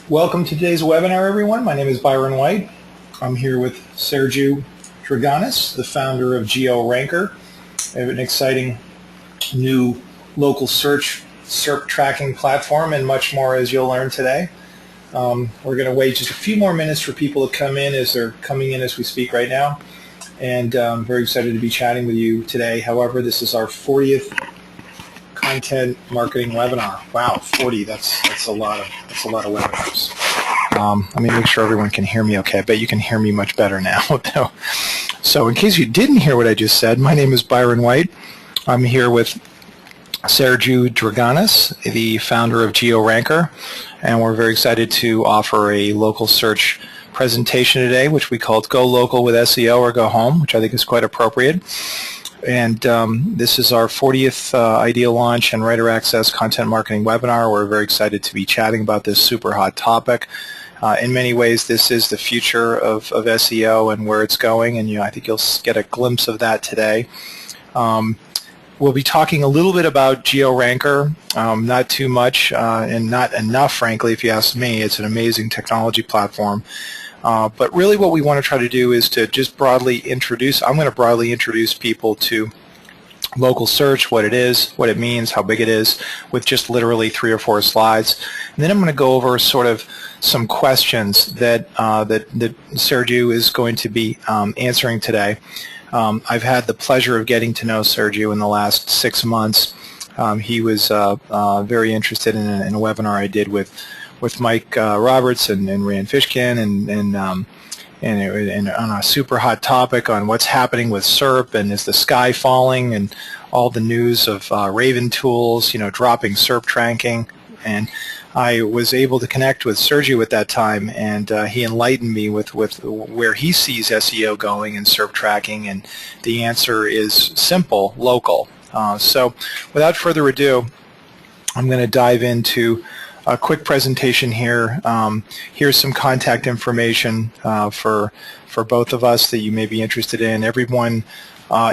Welcome to today's webinar, everyone. My name is Byron White. I'm here with Sergiu Draganus, the founder of GeoRanker. I have an exciting new local search SERP tracking platform and much more, as you'll learn today. We're going to wait just a few more minutes for people to come in, as they're coming in as we speak right now. And I'm very excited to be chatting with you today. However, this is our 40th content marketing webinar. Wow, 40. That's a lot of webinars. Let me make sure everyone can hear me okay. I bet you can hear me much better now. So in case you didn't hear what I just said, my name is Byron White. I'm here with Sergiu Draganus, the founder of GeoRanker, and we're very excited to offer a local search presentation today, which we called Go Local with SEO or Go Home, which I think is quite appropriate. And this is our 40th Idea Launch and Writer Access Content Marketing webinar. We're very excited to be chatting about this super hot topic. In many ways, this is the future of SEO and where it's going, and I think you'll get a glimpse of that today. We'll be talking a little bit about GeoRanker, not too much and not enough, frankly, if you ask me. It's an amazing technology platform. But really what we want to try to do is to just broadly introduce, I'm going to broadly introduce people to local search, what it is, what it means, how big it is, with just literally 3 or 4 slides. And then I'm going to go over sort of some questions that Sergiu is going to be answering today. I've had the pleasure of getting to know Sergiu in the last 6 months. He was very interested in a webinar I did with Mike Roberts and Rand Fishkin and on a super hot topic on what's happening with SERP and is the sky falling and all the news of Raven tools, dropping SERP tracking. And I was able to connect with Sergiu at that time, and he enlightened me with where he sees SEO going and SERP tracking, and the answer is simple: local. So without further ado, I'm going to dive into a quick presentation here. Here's some contact information for both of us that you may be interested in. Everyone,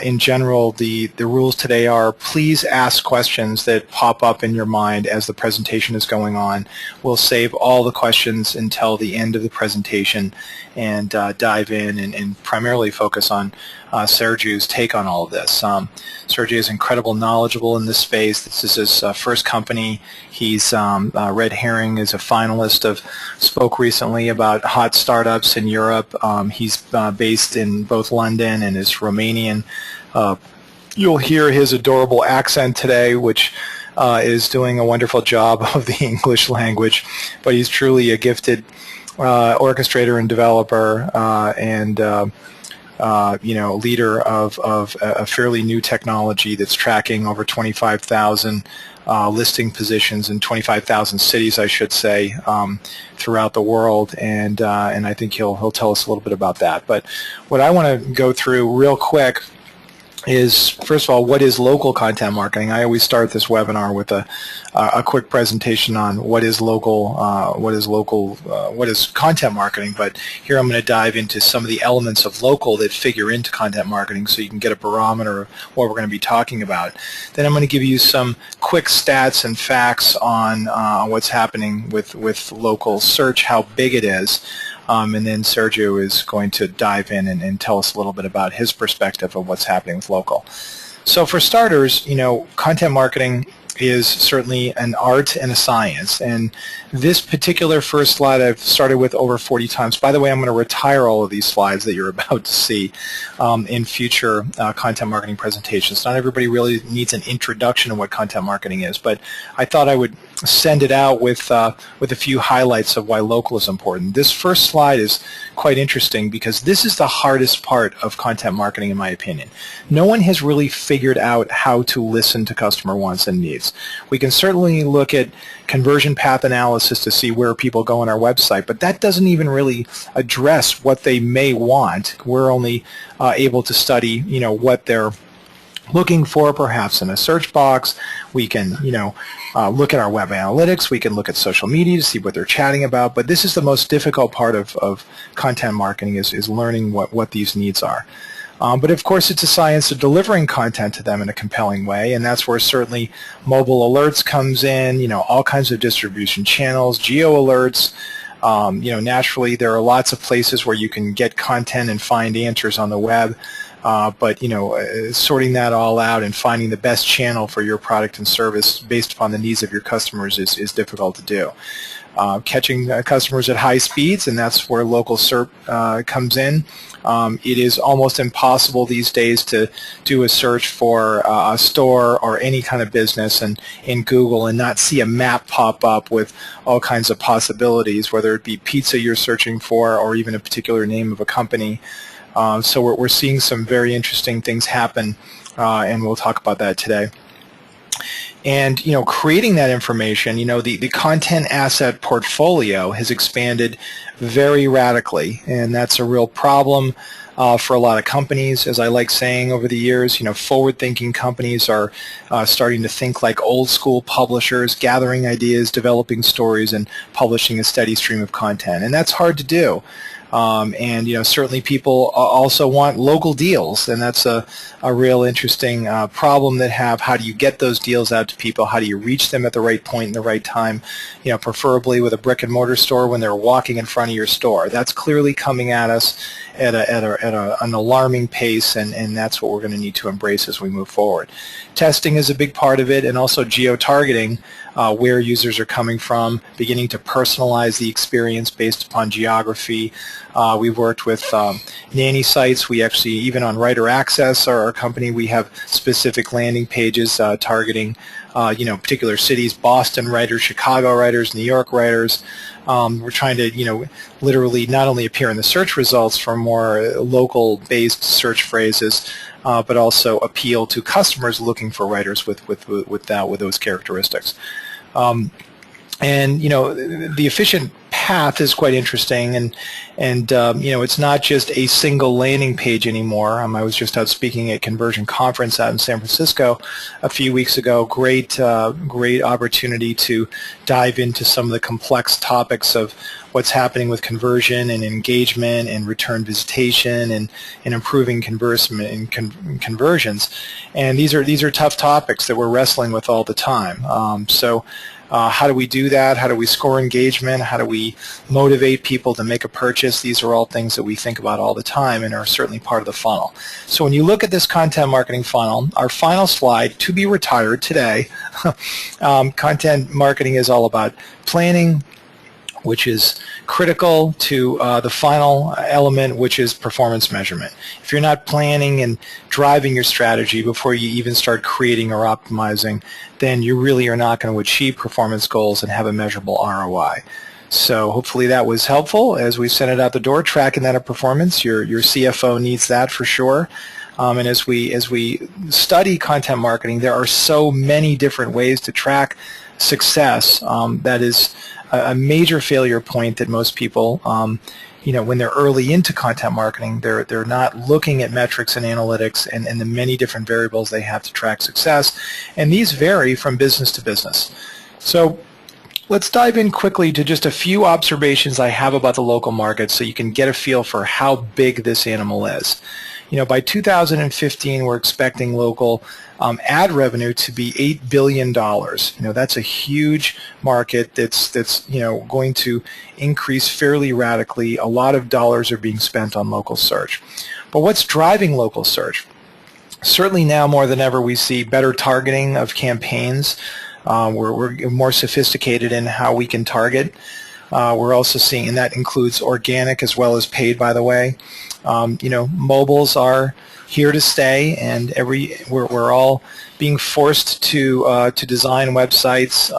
in general, the rules today are please ask questions that pop up in your mind as the presentation is going on. We'll save all the questions until the end of the presentation and dive in and primarily focus on Sergiu's take on all of this. Sergiu is incredibly knowledgeable in this space. This is his first company. He's Red Herring is a finalist spoke recently about hot startups in Europe. He's based in both London and is Romanian. You'll hear his adorable accent today, which is doing a wonderful job of the English language, but he's truly a gifted orchestrator and developer and leader of a fairly new technology that's tracking over 25,000 listing positions in 25,000 cities, I should say, throughout the world, and I think he'll tell us a little bit about that. But what I want to go through real quick is, first of all, what is local content marketing? I always start this webinar with a quick presentation on what is local, what is content marketing, but here I'm going to dive into some of the elements of local that figure into content marketing so you can get a barometer of what we're going to be talking about. Then I'm going to give you some quick stats and facts on what's happening with local search, how big it is. And then Sergiu is going to dive in and tell us a little bit about his perspective of what's happening with local. So for starters, content marketing is certainly an art and a science. And this particular first slide I've started with over 40 times. By the way, I'm going to retire all of these slides that you're about to see in future content marketing presentations. Not everybody really needs an introduction of what content marketing is, but I thought I would send it out with a few highlights of why local is important. This first slide is quite interesting because this is the hardest part of content marketing, in my opinion. No one has really figured out how to listen to customer wants and needs. We can certainly look at conversion path analysis to see where people go on our website, but that doesn't even really address what they may want. We're only able to study, what they're looking for, perhaps in a search box. We can, look at our web analytics. We can look at social media to see what they're chatting about. But this is the most difficult part of content marketing is learning what these needs are. But of course, it's a science of delivering content to them in a compelling way, and that's where certainly mobile alerts comes in, all kinds of distribution channels, geo alerts. Naturally, there are lots of places where you can get content and find answers on the web, but sorting that all out and finding the best channel for your product and service based upon the needs of your customers is difficult to do. Catching customers at high speeds, and that's where local SERP comes in. It is almost impossible these days to do a search for a store or any kind of business in Google and not see a map pop up with all kinds of possibilities, whether it be pizza you're searching for or even a particular name of a company. So we're seeing some very interesting things happen, and we'll talk about that today. And creating that information, the content asset portfolio has expanded very radically, and that's a real problem for a lot of companies. As I like saying over the years, forward-thinking companies are starting to think like old-school publishers, gathering ideas, developing stories, and publishing a steady stream of content, and that's hard to do. And certainly people also want local deals, and that's a real interesting problem that have. How do you get those deals out to people? How do you reach them at the right point in the right time? Preferably with a brick and mortar store when they're walking in front of your store. That's clearly coming at us at an alarming pace, and that's what we're going to need to embrace as we move forward. Testing is a big part of it, and also geotargeting, where users are coming from, beginning to personalize the experience based upon geography. We've worked with nanny sites. We actually, even on Writer Access, our company, we have specific landing pages targeting particular cities: Boston writers, Chicago writers, New York writers. We're trying to literally not only appear in the search results for more local-based search phrases, but also appeal to customers looking for writers with those characteristics. And the efficient path is quite interesting, and it's not just a single landing page anymore. I was just out speaking at Conversion Conference out in San Francisco a few weeks ago. Great opportunity to dive into some of the complex topics of what's happening with conversion and engagement and return visitation and improving conversions. And these are tough topics that we're wrestling with all the time. How do we do that? How do we score engagement? How do we motivate people to make a purchase? These are all things that we think about all the time and are certainly part of the funnel. So when you look at this content marketing funnel, our final slide, to be retired today, content marketing is all about planning, which is critical to the final element, which is performance measurement. If you're not planning and driving your strategy before you even start creating or optimizing, then you really are not going to achieve performance goals and have a measurable ROI. So hopefully that was helpful as we sent it out the door, tracking that performance. Your CFO needs that for sure. And as we study content marketing, there are so many different ways to track success. That is a major failure point that most people, when they're early into content marketing, they're not looking at metrics and analytics and the many different variables they have to track success, and these vary from business to business. So let's dive in quickly to just a few observations I have about the local market so you can get a feel for how big this animal is. By 2015, we're expecting local ad revenue to be $8 billion. That's a huge market that's going to increase fairly radically. A lot of dollars are being spent on local search. But what's driving local search? Certainly now more than ever we see better targeting of campaigns. We're more sophisticated in how we can target. We're also seeing, and that includes organic as well as paid, by the way. Mobiles are here to stay, and we're all being forced to design websites,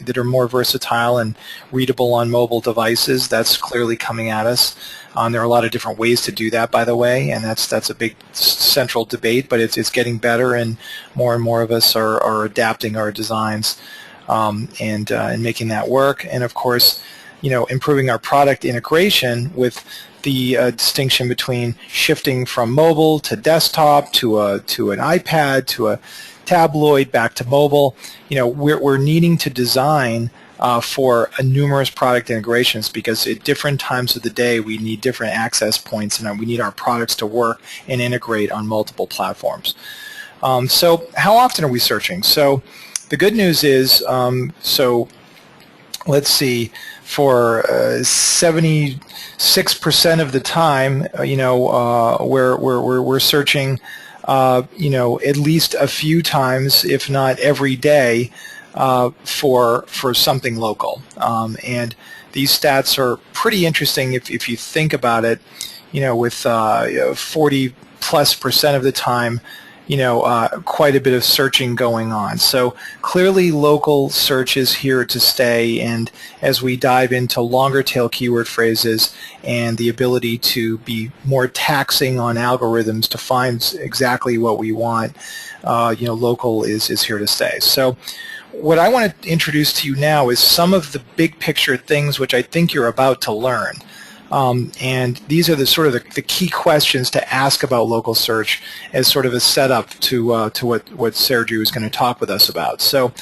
that are more versatile and readable on mobile devices. That's clearly coming at us. There are a lot of different ways to do that, by the way, and that's a big central debate. But it's getting better, and more of us are adapting our designs and making that work. And of course, improving our product integration with the distinction between shifting from mobile to desktop to an iPad to a tabloid back to mobile. We're needing to design for numerous product integrations, because at different times of the day we need different access points and we need our products to work and integrate on multiple platforms. So how often are we searching? So the good news is, so let's see, for 76% of the time, we're searching, at least a few times, if not every day, for something local. And these stats are pretty interesting if you think about it. With 40+% of the time, quite a bit of searching going on. So clearly local search is here to stay, and as we dive into longer tail keyword phrases and the ability to be more taxing on algorithms to find exactly what we want, local is here to stay. So what I want to introduce to you now is some of the big picture things which I think you're about to learn. And these are the sort of the key questions to ask about local search as sort of a setup to what Sergiu is going to talk with us about. So,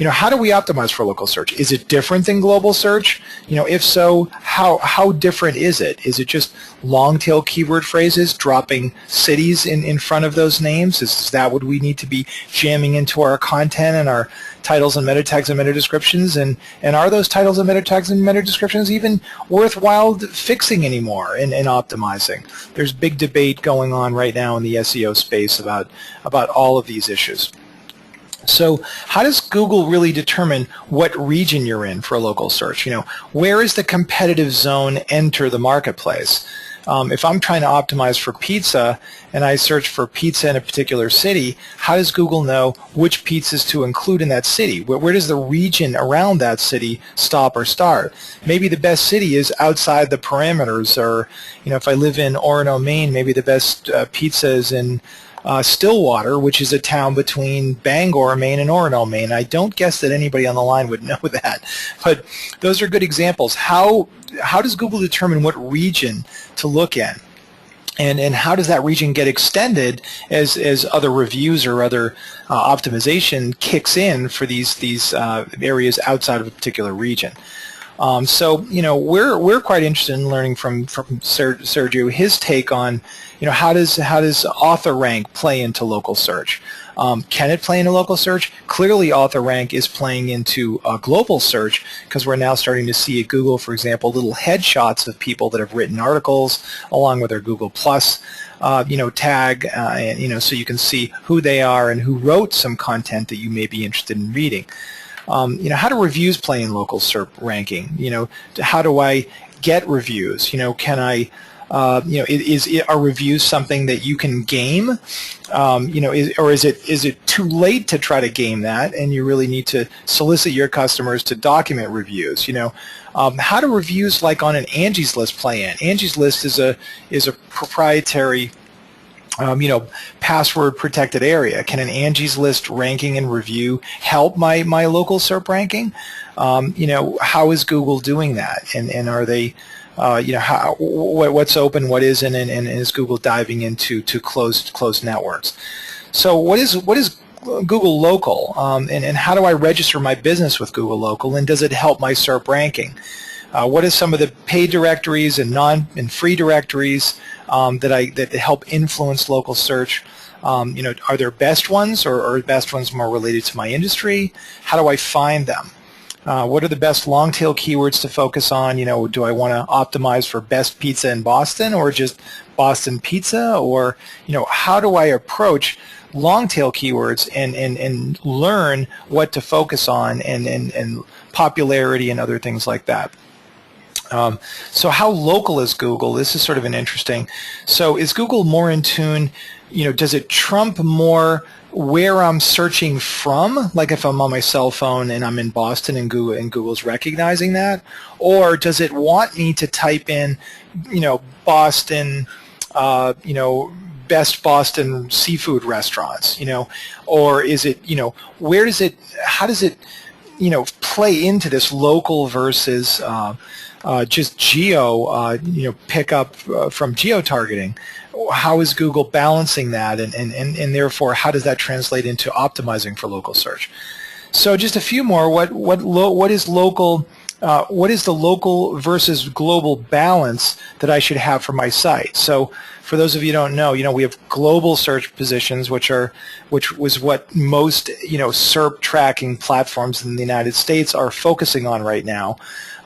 how do we optimize for local search? Is it different than global search? If so, how different is it? Is it just long tail keyword phrases, dropping cities in front of those names? Is that what we need to be jamming into our content and our titles and meta tags and meta descriptions? And are those titles and meta tags and meta descriptions even worthwhile fixing anymore and optimizing? There's big debate going on right now in the SEO space about all of these issues. So how does Google really determine what region you're in for a local search? Where is the competitive zone enter the marketplace? If I'm trying to optimize for pizza and I search for pizza in a particular city, how does Google know which pizzas to include in that city? Where does the region around that city stop or start? Maybe the best city is outside the parameters, or if I live in Orono, Maine, maybe the best pizza is in Stillwater, which is a town between Bangor, Maine and Orono, Maine. I don't guess that anybody on the line would know that, but those are good examples. How does Google determine what region to look at? And how does that region get extended as other reviews or other optimization kicks in for these areas outside of a particular region? So we're quite interested in learning from Sergiu his take on how does author rank play into local search? Can it play into local search? Clearly author rank is playing into global search, because we're now starting to see at Google, for example, little headshots of people that have written articles along with their Google Plus tag, and so you can see who they are and who wrote some content that you may be interested in reading. How do reviews play in local SERP ranking? How do I get reviews? Can I, are reviews something that you can game? Or is it too late to try to game that, and you really need to solicit your customers to document reviews? How do reviews like on an Angie's List play in? Angie's List is a proprietary password protected area. Can an Angie's List ranking and review help my local SERP ranking? How is Google doing that? And are they, what's open, what isn't, and is Google diving into closed networks? So what is Google Local, and how do I register my business with Google Local, and does it help my SERP ranking? What are some of the paid directories and free directories that help influence local search? Are there best ones, or are best ones more related to my industry? How do I find them? What are the best long tail keywords to focus on? Do I want to optimize for best pizza in Boston, or just Boston pizza? Or how do I approach long tail keywords and learn what to focus on and popularity and other things like that? So how local is Google? This is sort of an interesting. So is Google more in tune? Does it trump more where I'm searching from? Like if I'm on my cell phone and I'm in Boston and Google's recognizing that, or does it want me to type in, Boston, best Boston seafood restaurants, or is it, how does it, play into this local versus just geo, pick up from geotargeting? How is Google balancing that, and therefore how does that translate into optimizing for local search? So just a few more. What is local? What is the local versus global balance that I should have for my site? So for those of you who don't know, we have global search positions, which was what most, SERP tracking platforms in the United States are focusing on right now,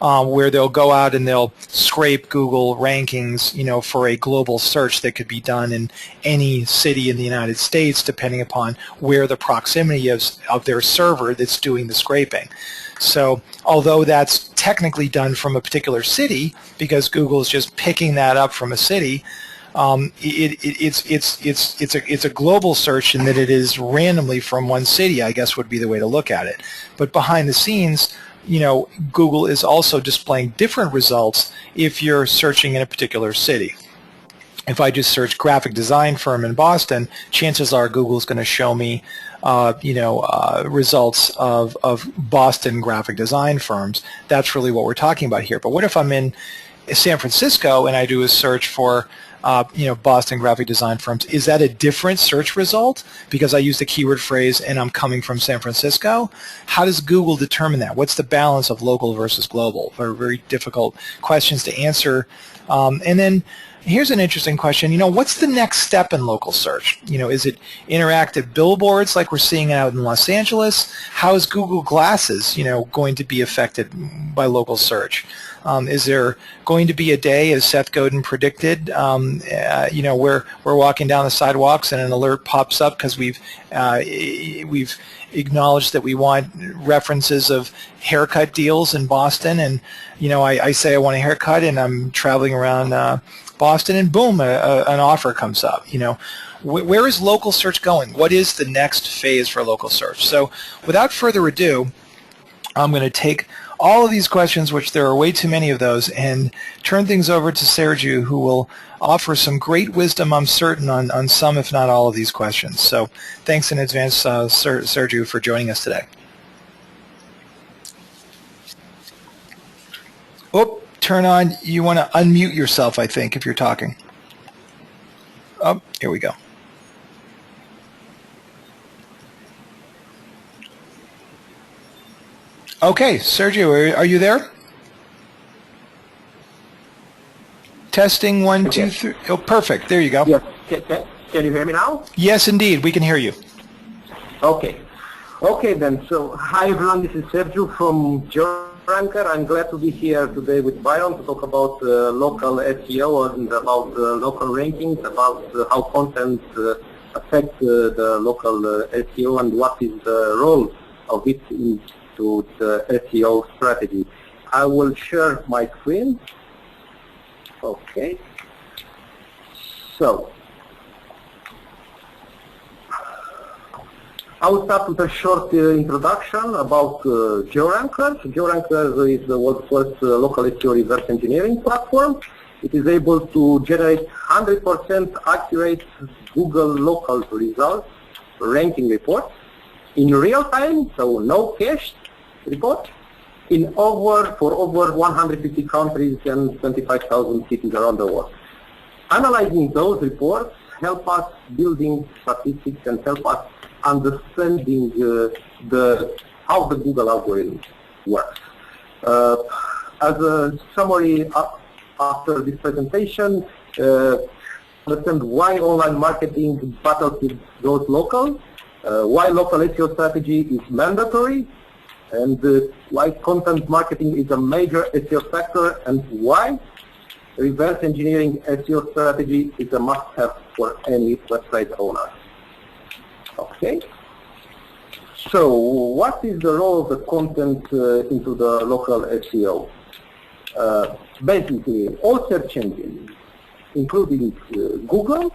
where they'll go out and they'll scrape Google rankings, for a global search that could be done in any city in the United States, depending upon where the proximity is of their server that's doing the scraping. So although that's technically done from a particular city, because Google is just picking that up from a city, it's a global search in that it is randomly from one city, I guess would be the way to look at it. But behind the scenes, Google is also displaying different results if you're searching in a particular city. If I just search graphic design firm in Boston, chances are Google's going to show me results of Boston graphic design firms. That's really what we're talking about here. But what if I'm in San Francisco and I do a search for Boston graphic design firms? Is that a different search result because I used a keyword phrase and I'm coming from San Francisco? How does Google determine that? What's the balance of local versus global? Very, very difficult questions to answer. And then here's an interesting question. What's the next step in local search? Is it interactive billboards like we're seeing out in Los Angeles? How is Google Glasses, going to be affected by local search? Is there going to be a day, as Seth Godin predicted, where we're walking down the sidewalks and an alert pops up because we've acknowledged that we want references of haircut deals in Boston, and I say I want a haircut, and I'm traveling around Boston, and boom, an offer comes up. Where is local search going? What is the next phase for local search? So without further ado, I'm going to take all of these questions, which there are way too many of those, and turn things over to Sergiu, who will offer some great wisdom, I'm certain, on some, if not all, of these questions. So thanks in advance, Sergiu, for joining us today. Oh, turn on. You want to unmute yourself, I think, if you're talking. Oh, here we go. Okay, Sergiu, are you there? Testing, 1, 2, 3. Oh, perfect. There you go. Yes. Can you hear me now? Yes, indeed. We can hear you. Okay. Okay, then. So, hi, everyone. This is Sergiu from GeoRanker. I'm glad to be here today with Byron to talk about local SEO and about local rankings, about how content affects the local SEO and what is the role of it into the SEO strategy. I will share my screen. Okay. So, I will start with a short introduction about GeoRanker. GeoRanker is the world's first local SEO reverse engineering platform. It is able to generate 100% accurate Google local results ranking reports in real time, so no cached report, for over 150 countries and 25,000 cities around the world. Analyzing those reports help us building statistics and help us understanding how the Google algorithm works. As a summary after this presentation, understand why online marketing battlefield goes local, why local SEO strategy is mandatory, and why content marketing is a major SEO factor, and why reverse engineering SEO strategy is a must-have for any website owner. Okay. So, what is the role of the content into the local SEO? Basically, all search engines, including Google,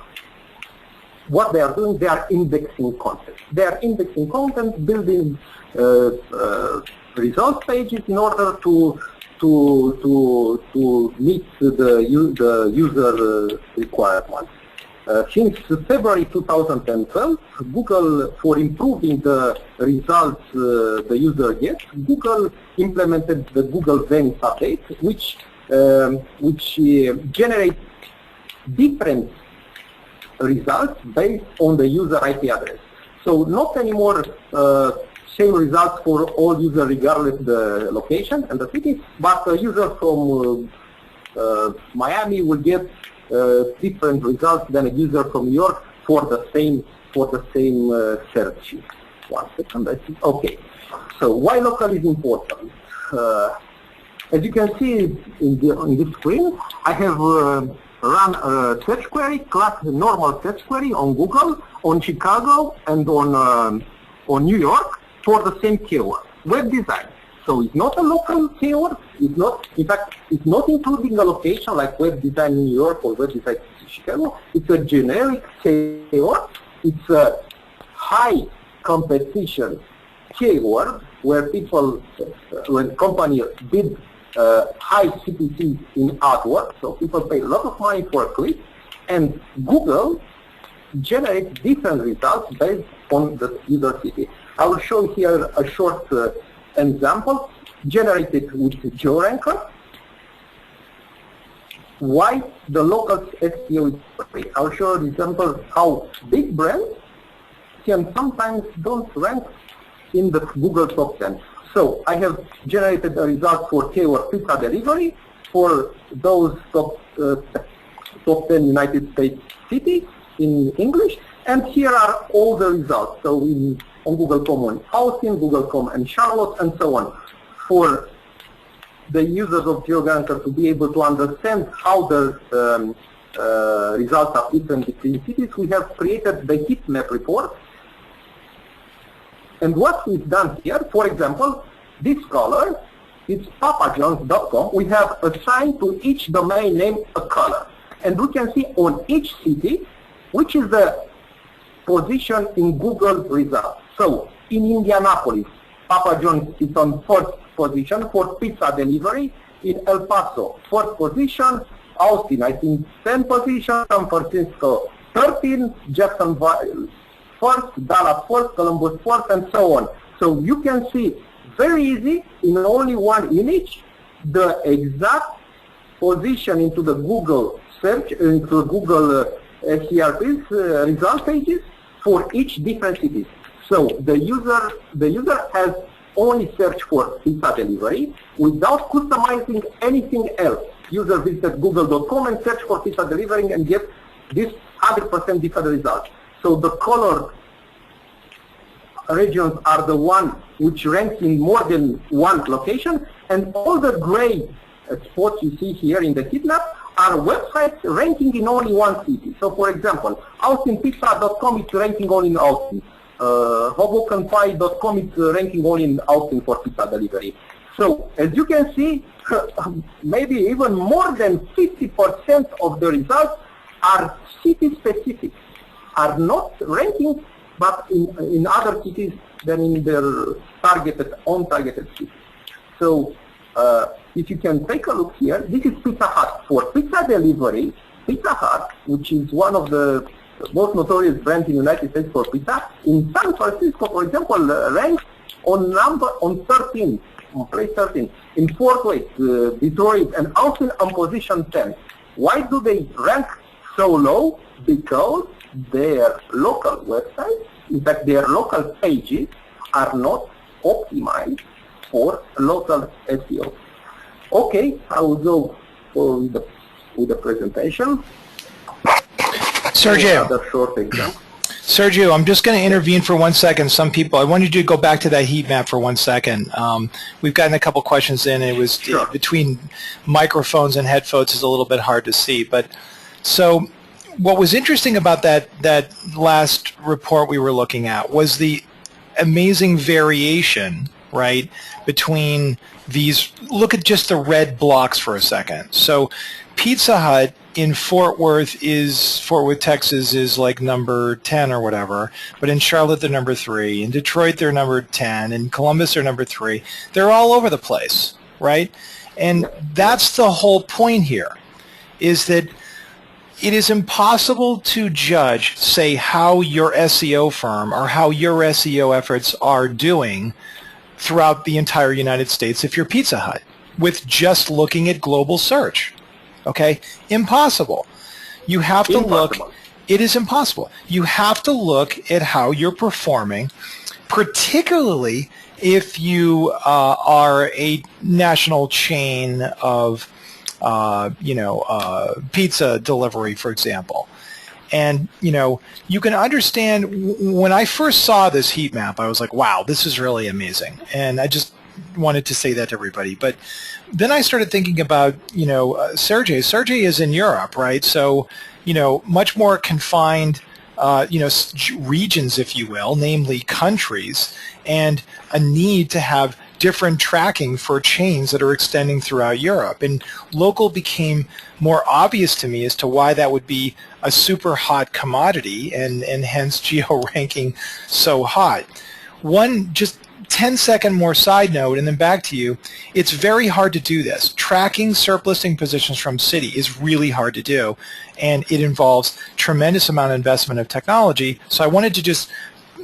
what they are doing, they are indexing content. They are indexing content, building results pages in order to meet the user requirements. Since February 2012, Google, for improving the results the user gets, Google implemented the Google Vents update, which generates different results based on the user IP address. So not anymore same results for all users regardless the location and the city, but a user from Miami will get different results than a user from New York for the same search. 1 second, I think. Okay. So why local is important? As you can see in this screen, I have run a search query, normal search query on Google, on Chicago, and on New York for the same keyword, web design. So it's not a local keyword. It's not, in fact, it's not including a location like web design in New York or web design in Chicago. It's a generic keyword. It's a high competition keyword where people, when companies bid high CPC in AdWords, so people pay a lot of money for a click, and Google generates different results based on the user city. I will show here a short example generated with GeoRanker. Why the local SEO is free. I'll show an example how big brands can sometimes don't rank in the Google top 10. So I have generated a result for keyword pizza delivery for those top 10 United States cities in English, and here are all the results. So on Google.com and Austin, Google.com and Charlotte, and so on. For the users of GeoRanker to be able to understand how the results are different between cities, we have created the Heatmap report. And what we've done here, for example, this color is papajohns.com. We have assigned to each domain name a color. And we can see on each city which is the position in Google results. So in Indianapolis, Papa John's is on 4th position for pizza delivery. In El Paso, 4th position. Austin, I think 10th position. San Francisco, 13th. Jacksonville, 1st. Dallas, 4th. Columbus, 4th, and so on. So you can see very easy in only one image the exact position into the Google search, into Google SERPs result pages for each different cities. So the user has only searched for pizza delivery without customizing anything else. User visited google.com and searched for pizza delivery and get this 100% different result. So the color regions are the one which ranks in more than one location, and all the gray spots you see here in the Heatmap are websites ranking in only one city. So for example, austinpizza.com is ranking only in Austin. Hobokenpie.com is ranking only in Austin for pizza delivery. So as you can see, maybe even more than 50% of the results are city specific, are not ranking but in other cities than in their own targeted cities. So if you can take a look here, this is Pizza Hut. For pizza delivery, Pizza Hut, which is one of the most notorious brands in the United States for pizza, in San Francisco, for example, ranks on 13, on place 13. In Fort Worth, Detroit, and Austin on position 10. Why do they rank so low? Because their local websites, in fact their local pages, are not optimized for local SEO. Okay, I will go with the presentation. Sergio, I'm just going to intervene for 1 second. Some people, I wanted you to go back to that heat map for 1 second. We've gotten a couple questions in. It was between microphones and headphones is a little bit hard to see. But so what was interesting about that last report we were looking at was the amazing variation, right, between these. Look at just the red blocks for a second. So Pizza Hut in Fort Worth, Texas is like number 10 or whatever, but in Charlotte they're number 3, in Detroit they're number 10, in Columbus they're number 3. They're all over the place, right? And that's the whole point here, is that it is impossible to judge, say, how your SEO firm or how your SEO efforts are doing throughout the entire United States if you're Pizza Hut with just looking at global search. Okay? Impossible. You have to look. It is impossible. You have to look at how you're performing particularly if you are a national chain of, pizza delivery, for example. And, you can understand, when I first saw this heat map, I was like, wow, this is really amazing. And I just wanted to say that to everybody. But then I started thinking about, Sergei. Sergei is in Europe, right? So, much more confined, regions, if you will, namely countries, and a need to have different tracking for chains that are extending throughout Europe. And local became more obvious to me as to why that would be a super hot commodity, and hence geo-ranking so hot. One just 10-second more side note, and then back to you. It's very hard to do this. Tracking SERP listing positions from city is really hard to do, and it involves tremendous amount of investment of technology. So I wanted to just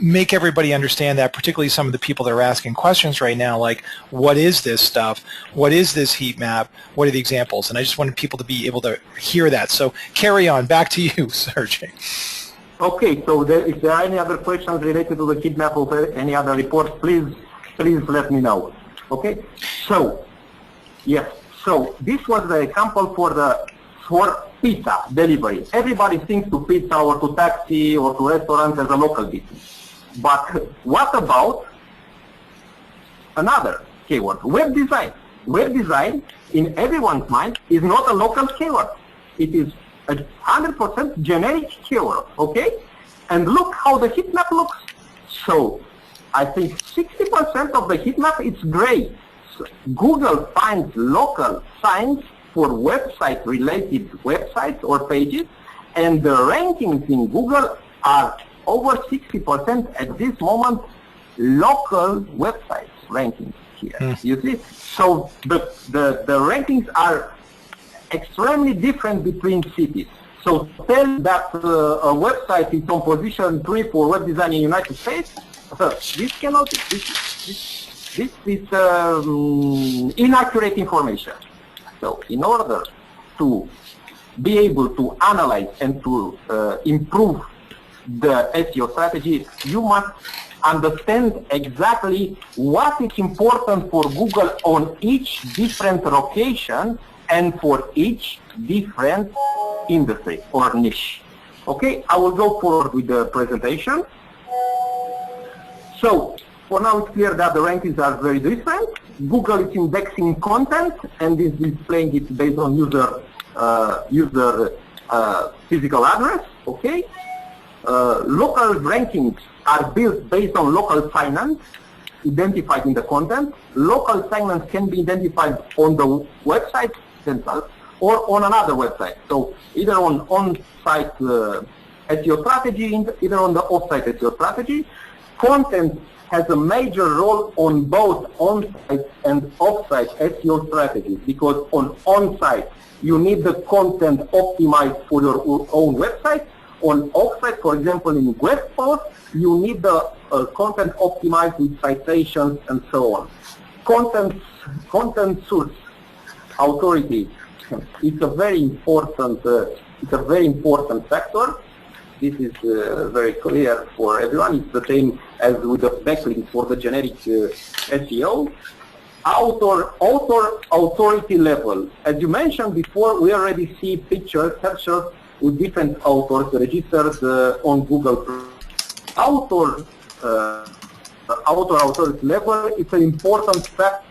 make everybody understand that, particularly some of the people that are asking questions right now, like, what is this stuff? What is this heat map? What are the examples? And I just wanted people to be able to hear that. So carry on. Back to you, Sergei. Okay, so if there are any other questions related to the heat map or any other reports, please let me know. Okay, so yes, so this was the example for pizza delivery. Everybody thinks to pizza or to taxi or to restaurants as a local business. But what about another keyword, web design? Web design, in everyone's mind, is not a local keyword. It is a 100% generic keyword, okay? And look how the heat map looks. So I think 60% of the heat map is gray. So Google finds local signs for website-related websites or pages, and the rankings in Google are over 60% at this moment, local websites rankings here. You see? So the rankings are extremely different between cities. So tell that a website is on position 3 for web design in the United States, this cannot, this is inaccurate information. So in order to be able to analyze and to improve the SEO strategy, you must understand exactly what is important for Google on each different location and for each different industry or niche. Okay, I will go forward with the presentation. So for now it's clear that the rankings are very different. Google is indexing content and is displaying it based on user physical address. Okay, local rankings are built based on local segments identified in the content. Local segments can be identified on the website themselves or on another website. So either on on-site SEO strategy, either on the off-site SEO strategy. Content has a major role on both on-site and off-site SEO strategies, because on on-site you need the content optimized for your own website. On off-site, for example, in web posts, you need the content optimized with citations and so on. Content source authority, it's a very important factor. This is very clear for everyone. It's the same as with the backlinks for the generic SEO. Author authority level. As you mentioned before, we already see pictures, captures with different authors registered on Google. Author authority level is an important fact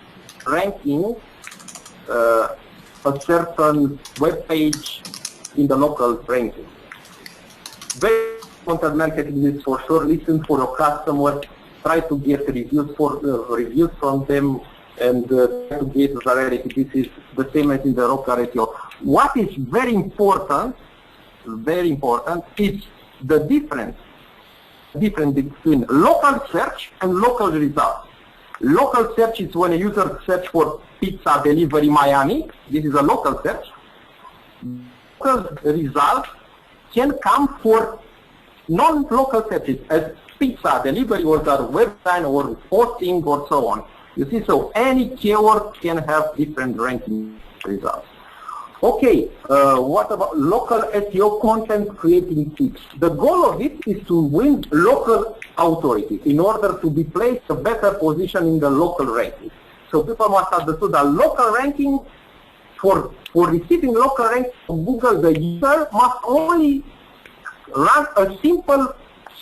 ranking a certain web page in the local ranking. Very content marketing is for sure. Listen for your customers, try to get reviews from them, and try to get virality. This is the same as in the local SEO. What is very important is the difference between local search and local results. Local search is when a user search for pizza delivery Miami. This is a local search. Local results can come for non-local searches as pizza delivery or the website or hosting or so on. You see, so any keyword can have different ranking results. Okay, what about local SEO content creating tips? The goal of it is to win local authority in order to be placed a better position in the local ranking. So people must understand that local ranking, for receiving local ranking from Google, the user must only run a simple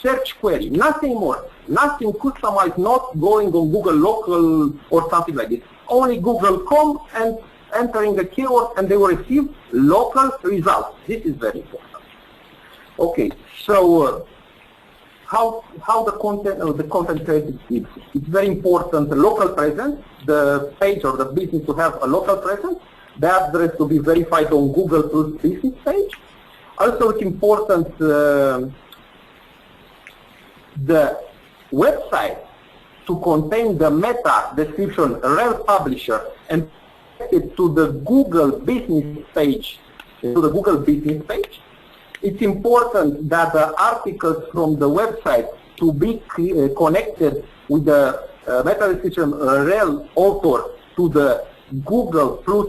search query, nothing more, nothing customized, not going on Google local or something like this. Only Google.com and entering the keyword, and they will receive local results. This is very important. Okay, so how the content created is. It's very important. The local presence, the page or the business to have a local presence. The address to be verified on Google Plus business page. Also, it's important the website to contain the meta description, rel publisher, and it to the Google business page, It's important that the articles from the website to be connected with the meta description rel author to the Google Plus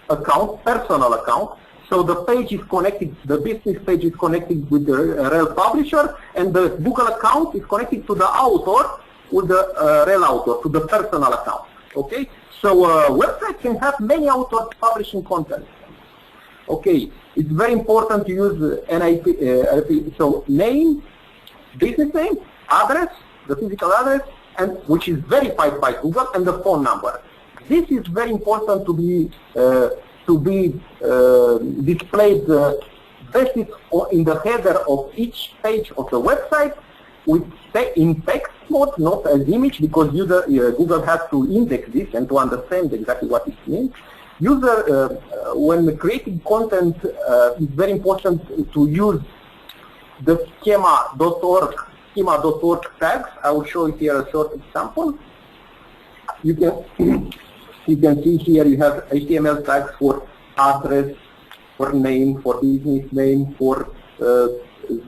account, personal account. So the page is connected, the business page is connected with the rel publisher, and the Google account is connected to the author with the rel author, to the personal account. Okay? So website can have many authors publishing content. Okay, it's very important to use NIP, so name, business name, address, the physical address, and which is verified by Google, and the phone number. This is very important to be displayed basic in the header of each page of the website, with in text mode, not as image, because Google has to index this and to understand exactly what it means. When creating content, it's very important to use the schema.org tags. I will show you here a short example. You can see here you have HTML tags for address, for name, for business name, for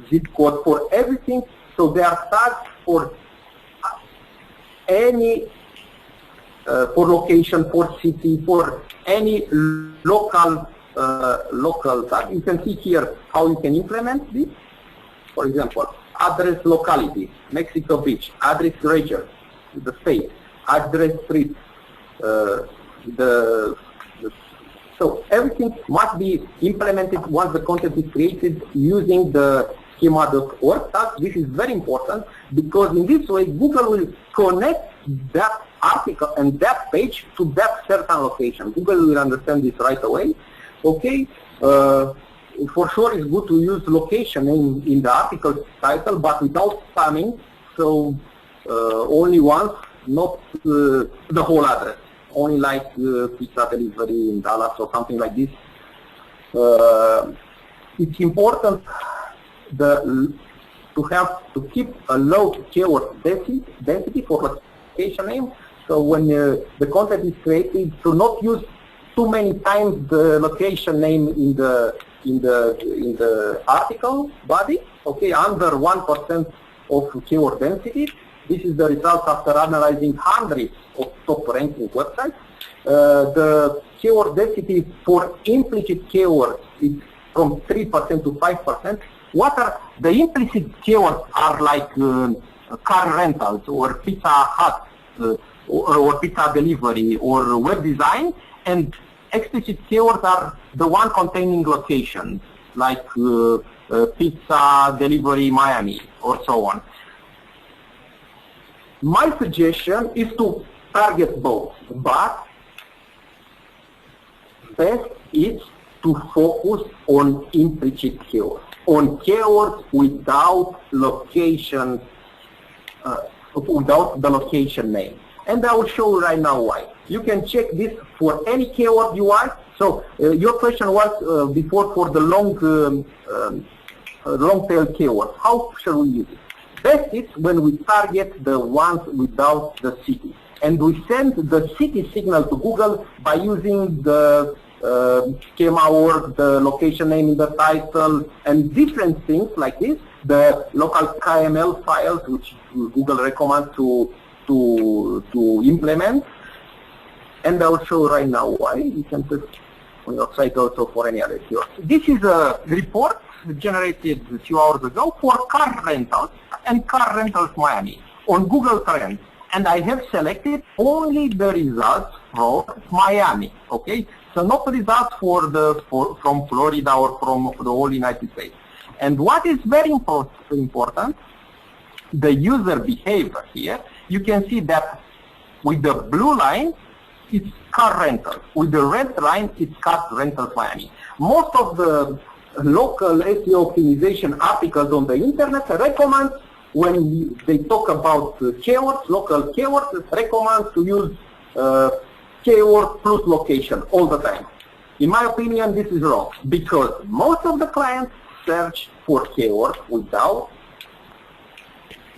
zip code, for everything. So there are tags for any, for location, for city, for any local tag. You can see here how you can implement this. For example, address locality, Mexico Beach, address region, the state, address street, so everything must be implemented once the content is created using the schema.org tag. This is very important because in this way Google will connect that article and that page to that certain location. Google will understand this right away. Okay, for sure it's good to use location in the article title, but without spamming. So only once, not the whole address. Only like pizza delivery in Dallas or something like this. It's important to keep a low keyword density for location name. So when the content is created, to not use too many times the location name in the article body. Okay, under 1% of keyword density. This is the result after analyzing hundreds of top ranking websites. The keyword density for implicit keywords is from 3% to 5%. What are the implicit keywords? Are like car rentals or Pizza Hut or pizza delivery or web design, and explicit keywords are the one containing location, like pizza delivery Miami or so on. My suggestion is to target both, but best is to focus on implicit keywords, on keywords without location, without the location name. And I will show you right now why. You can check this for any keyword you want. So your question was before for the long tail keywords. How shall we use it? Best is when we target the ones without the city. And we send the city signal to Google by using the schema word, the location name in the title, and different things like this. The local KML files, which Google recommends to implement. And I'll show right now why. You can just on your site also for any other keywords. This is a report generated a few hours ago for car rentals and car rentals Miami on Google Trends. And I have selected only the results from Miami, okay? So not results from Florida or from the whole United States. And what is very important, the user behavior here, you can see that with the blue line, it's car rentals. With the red line, it's car rentals Miami. Most of the local SEO optimization articles on the internet recommend, when they talk about keywords, local keywords, recommend to use keyword plus location all the time. In my opinion, this is wrong, because most of the clients search for keywords without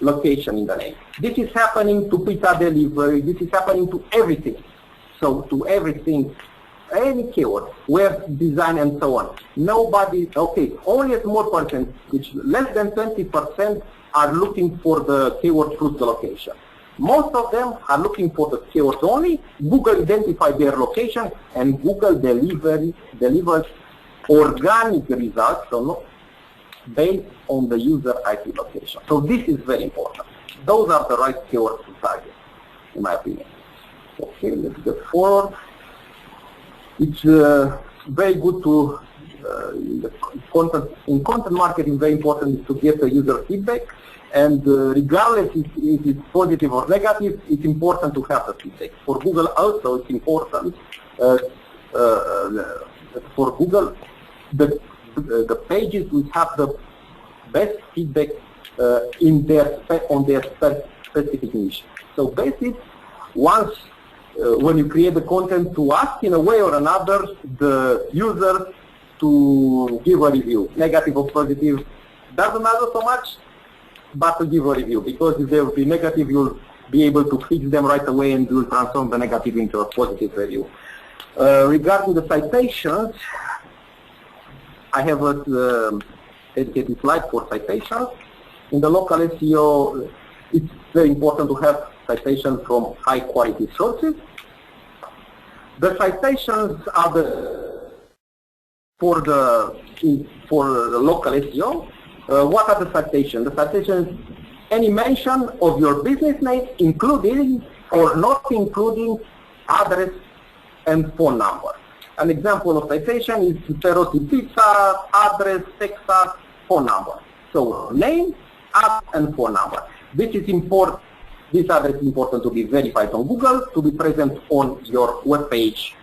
location in the name. This is happening to pizza delivery, this is happening to everything. So to everything, any keyword, web design and so on. Nobody, okay, only a small percentage, less than 20% are looking for the keyword plus the location. Most of them are looking for the keywords only. Google identifies their location and Google delivers organic results, so not based on the user IP location. So this is very important. Those are the right keywords to target, in my opinion. Okay, let's go forward. It's very good to, in content marketing, very important is to get the user feedback. And regardless if it's positive or negative, it's important to have the feedback. For Google also, it's important. For Google, the pages will have the best feedback on their specific niche. So basically, once when you create the content, to ask in a way or another the user to give a review, negative or positive, doesn't matter so much, but to give a review, because if they will be negative, you'll be able to fix them right away and you'll transform the negative into a positive review. Regarding the citations, I have a dedicated slide for citations. In the local SEO, it's very important to have citations from high quality sources. The citations are for the local SEO. What are the citations? The citations, any mention of your business name, including or not including address and phone number. An example of citation is Perotti Pizza, address, Texas, phone number. So name, address, and phone number. This is important. This address is important to be verified on Google, to be present on your web page,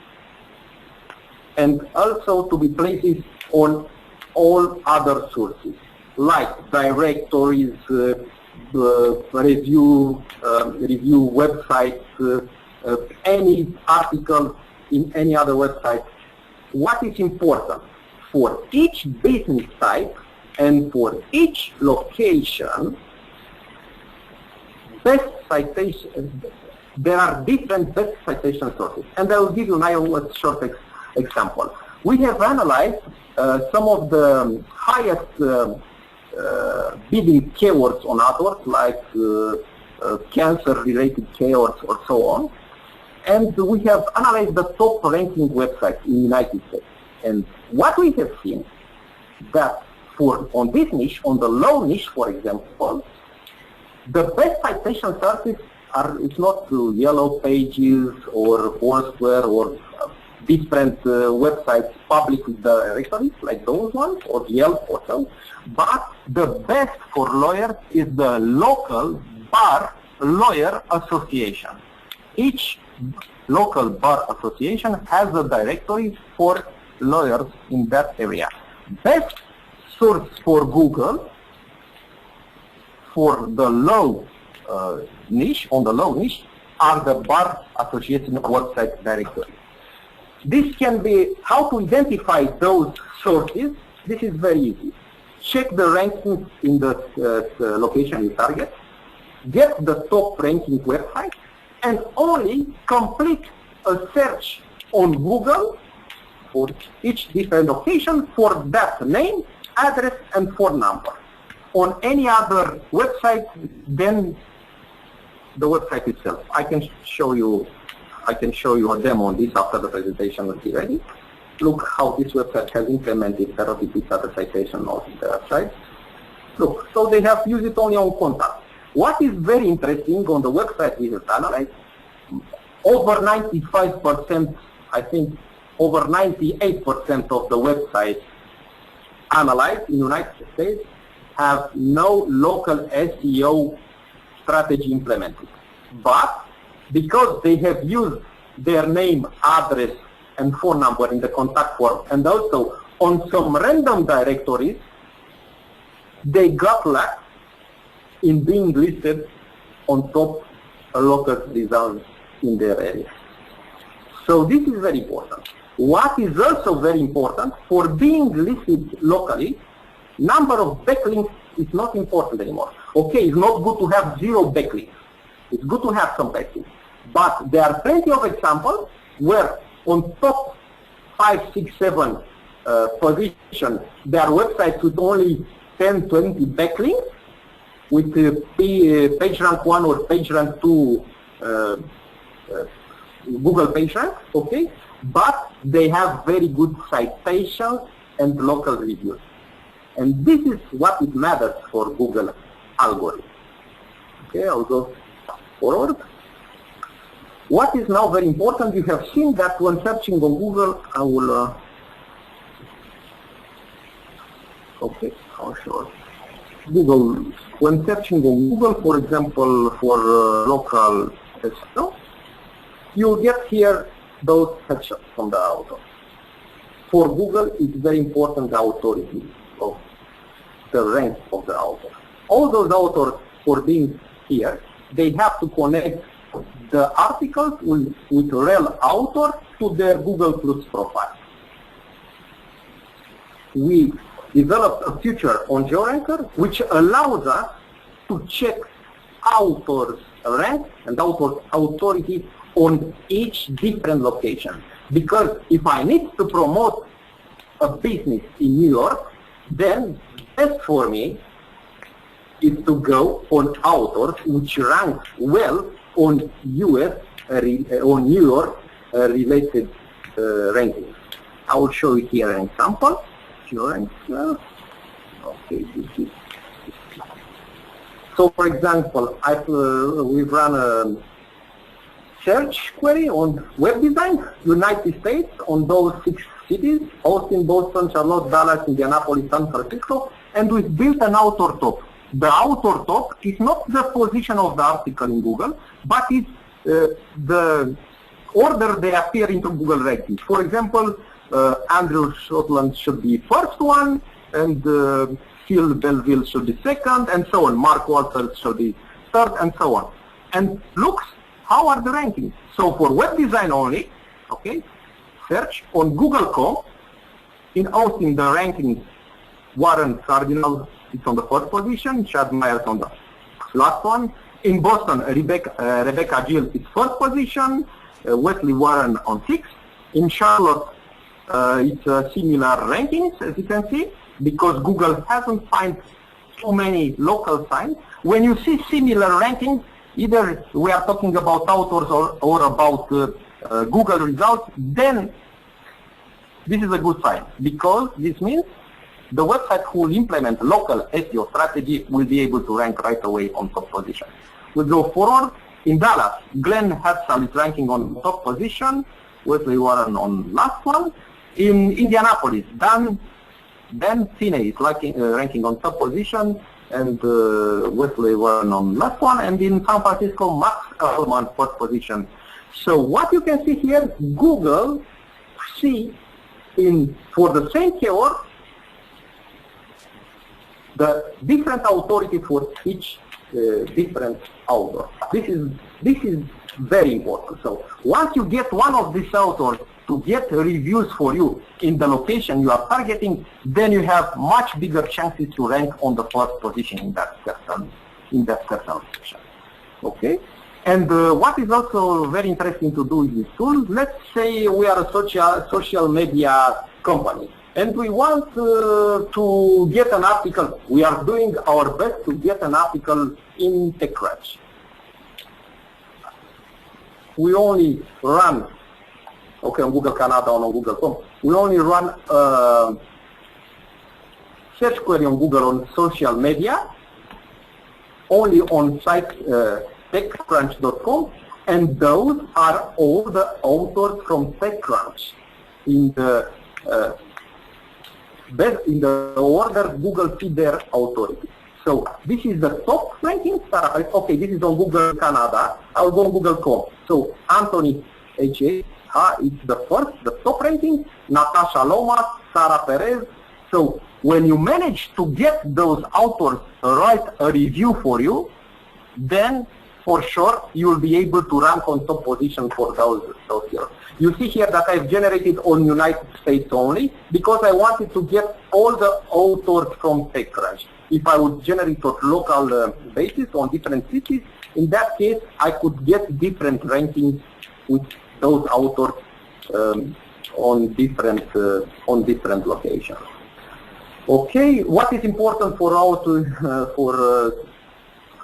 and also to be placed on all other sources, like directories, review websites, any article in any other website. What is important for each business type and for each location? Best citation, there are different best citation sources, and I will give you now a short example. We have analyzed some of the highest bidding keywords on AdWords, like cancer-related keywords or so on, and we have analyzed the top ranking websites in the United States. And what we have seen that on this niche, on the low niche, for example, the best citation sources are, it's not Yellow Pages or Foursquare or different websites public with the directories like those ones, or Yelp or so, but the best for lawyers is the local bar lawyer association. Each local bar association has a directory for lawyers in that area. Best source for Google for the low niche, on the low niche, are the bar association website directory. This can be, how to identify those sources, this is very easy. Check the rankings in the location you target, get the top ranking website, and only complete a search on Google for each different location for that name, address, and phone number. On any other website than the website itself. I can show you a demo on this after the presentation will be ready. Look how this website has implemented heterotypic data citation on their website. Look, so they have used it only on contact. What is very interesting on the website we have analyzed, over 95%, I think over 98% of the websites analyzed in the United States have no local SEO strategy implemented. But because they have used their name, address, and phone number in the contact form, and also on some random directories, they got luck in being listed on top local results in their area. So this is very important. What is also very important, for being listed locally, number of backlinks is not important anymore. Okay, it's not good to have 0 backlinks. It's good to have some backlinks. But there are plenty of examples where on top 5, 6, 7 positions, there are websites with only 10, 20 backlinks, with PageRank 1 or PageRank 2 Google PageRank, okay? But they have very good citations and local reviews. And this is what it matters for Google algorithm. Okay, I'll go forward. What is now very important, you have seen that when searching on Google, I will, okay, I'll show Google. When searching on Google, for example, for local SEO, you get here those headshots from the author. For Google, it's very important the authority of the rank of the author. All those authors, for being here, they have to connect the articles with real author to their Google Plus profile. We developed a feature on GeoRanker which allows us to check author's rank and author's authority on each different location. Because if I need to promote a business in New York, then best for me is to go on authors which rank well on US, on New York related rankings. I will show you here an example. GeoRanker. Okay, this is. So, for example, we've run a search query on web design, United States, on those 6 cities, Austin, Boston, Charlotte, Dallas, Indianapolis, San Francisco, and we've built an author top. The author top is not the position of the article in Google, but it's the order they appear into Google rankings. For example, Andrew Shotland should be first one, and Phil Belleville should be second, and so on. Mark Walters should be third, and so on. And looks, how are the rankings? So for web design only, okay, search on Google.com. In Austin, the rankings, Warren Cardinal is on the first position, Chad Myers on the last one. In Boston, Rebecca Gill is first position, Wesley Warren on 6th. In Charlotte, it's similar rankings, as you can see, because Google hasn't found too many local sites. When you see similar rankings, either we are talking about authors or about Google results, then this is a good sign, because this means the website who will implement local SEO strategy will be able to rank right away on top position. We'll go forward. In Dallas, Glenn Hadsall is ranking on top position, Wesley Warren on last one. In Indianapolis, Dan Finney is ranking on top position, and Wesley Warren on last one. And in San Francisco, Max Ehrman first position. So what you can see here, Google see for the same keyword the different authority for each different author. This is very important. So once you get one of these authors to get reviews for you in the location you are targeting, then you have much bigger chances to rank on the first position in that certain section. Okay. And what is also very interesting to do with this tool, let's say we are a social media company and we want to get an article. We are doing our best to get an article in TechCrunch. We only run okay, on Google Canada or on Google.com, we only run search query on Google on social media, only on site TechCrunch.com, and those are all the authors from TechCrunch in the order Google see their authority. So this is the top ranking. Okay, this is on Google Canada. I'll go on Google.com. So Anthony H.A. It's the first, the top ranking. Natasha Lomas, Sarah Perez. So when you manage to get those authors write a review for you, then for sure you will be able to rank on top position for those here. You see here that I've generated on United States only because I wanted to get all the authors from TechCrunch. If I would generate on local basis on different cities, in that case I could get different rankings with those authors on different locations. Okay, what is important for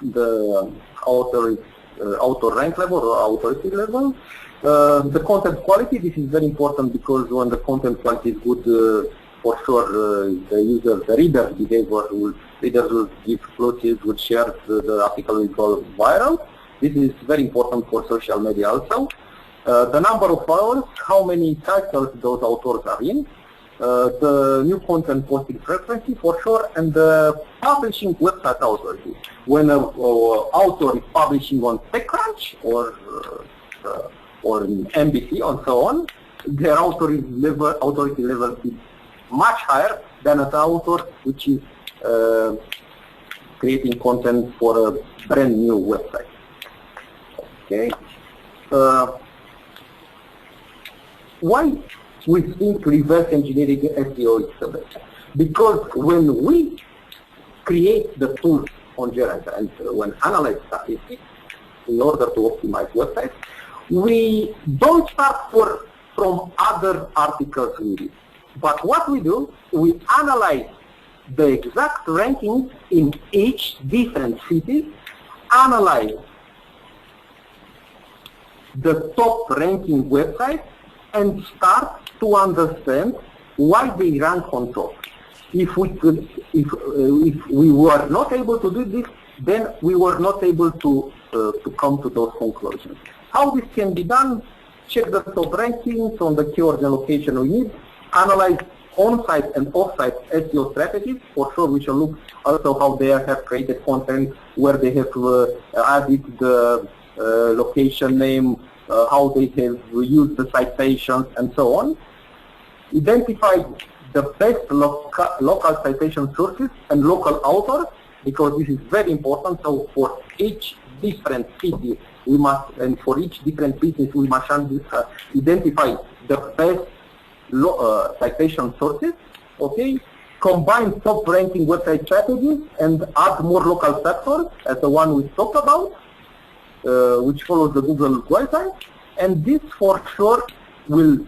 the author rank level or authority level? The content quality. This is very important because when the content quality is good, for sure the reader behavior readers will give closes, would share the article will go viral. This is very important for social media also. The number of followers, how many titles those authors are in, the new content posting frequency for sure, and the publishing website authority. When an author is publishing on TechCrunch or in NBC and so on, their authority level is much higher than an author which is creating content for a brand new website. Okay. Why we think reverse engineering SEO is the best? Because when we create the tools on GeoRanker and when analyze statistics in order to optimize websites, we don't start from other articles we read. But what we do, we analyze the exact rankings in each different city, analyze the top ranking websites, and start to understand why they rank on top. If we were not able to do this, then we were not able to come to those conclusions. How this can be done? Check the top rankings on the keywords and location we need, analyze on-site and off-site SEO strategies. For sure, we shall look also how they have created content, where they have added the location name, how they have used the citations, and so on. Identify the best local citation sources and local authors, because this is very important. So for each different city, we must, and for each different business, we must identify the best citation sources. Okay, combine top ranking website strategies and add more local factors as the one we talked about, which follows the Google guidelines, and this for sure will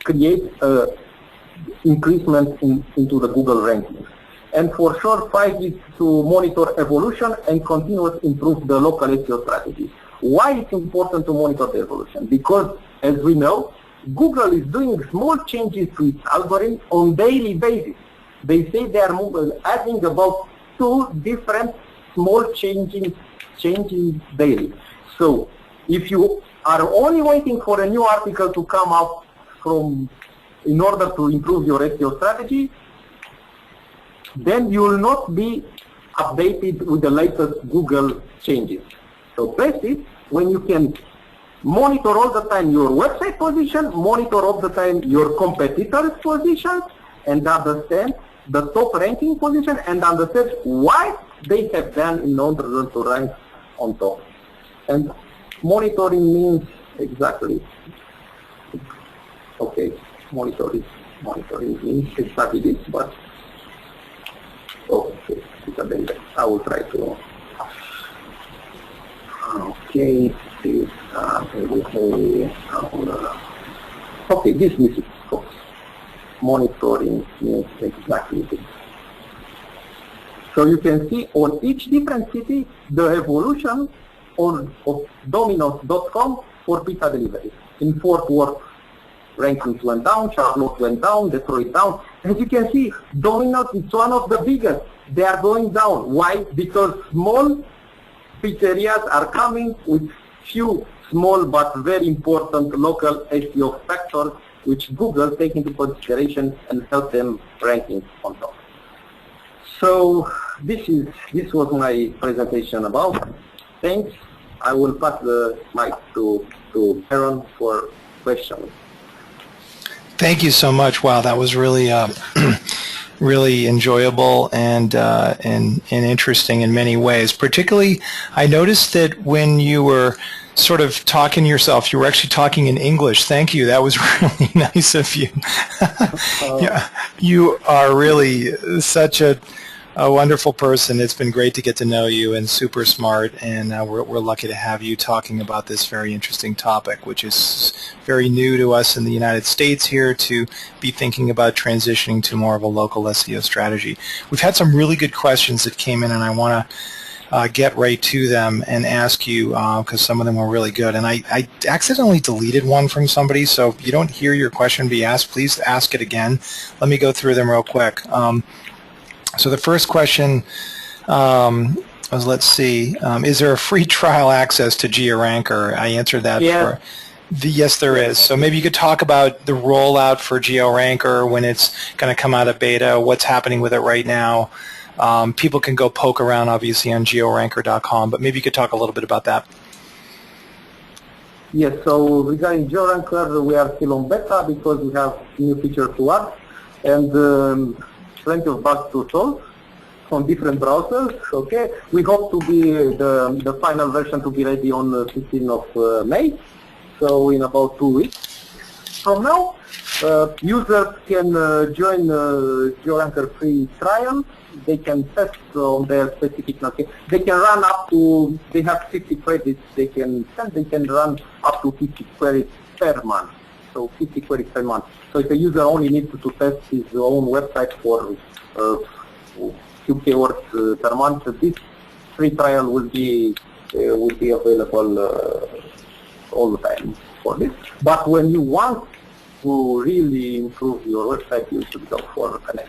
create increasement into the Google rankings. And for sure, 5 is to monitor evolution and continuously improve the local SEO strategy. Why it's important to monitor the evolution? Because, as we know, Google is doing small changes to its algorithm on daily basis. They say they are adding about 2 different small changes daily. So, if you are only waiting for a new article to come up in order to improve your SEO strategy, then you will not be updated with the latest Google changes. So best is when you can monitor all the time your website position, monitor all the time your competitors' positions, and understand the top ranking position, and understand why they have done in order to rank on top. And monitoring means exactly, okay, monitoring means exactly this, but okay, I will try to. Okay, okay, this is monitoring means exactly this. So you can see on each different city the evolution of Domino's.com for pizza delivery. In Fort Worth, rankings went down, Charlotte went down, Detroit down. As you can see, Domino's is one of the biggest. They are going down. Why? Because small pizzerias are coming with few small but very important local SEO factors which Google take into consideration and help them ranking on top. So this was my presentation about. Thanks. I will pass the mic to Aaron for questions. Thank you so much. Wow, that was really really enjoyable and interesting in many ways. Particularly, I noticed that when you were sort of talking to yourself, you were actually talking in English. Thank you. That was really nice of you. Yeah, you are really such a wonderful person. It's been great to get to know you, and super smart, and we're lucky to have you talking about this very interesting topic, which is very new to us in the United States here, to be thinking about transitioning to more of a local SEO strategy. We've had some really good questions that came in, and I want to get right to them and ask you, because some of them were really good. And I accidentally deleted one from somebody, so if you don't hear your question be asked, please ask it again. Let me go through them real quick. So the first question was, let's see, is there a free trial access to GeoRanker? I answered that. Yeah. Yes, there is. So maybe you could talk about the rollout for GeoRanker, when it's going to come out of beta, what's happening with it right now. People can go poke around, obviously, on GeoRanker.com, but maybe you could talk a little bit about that. Yes, so regarding GeoRanker, we are still on beta because we have new features to add, and plenty of bugs to solve on different browsers. Okay, we hope to be the final version to be ready on the 15th of May, so in about 2 weeks from now. Users can join GeoRanker free trial. They can test on their specific location. They can run up to, they have 50 credits they can send. They can run up to 50 queries per month. So 50 queries per month. So if a user only needs to test his own website for few keywords per month, this free trial will be available all the time for this. But when you want to really improve your website, you should go for Connect.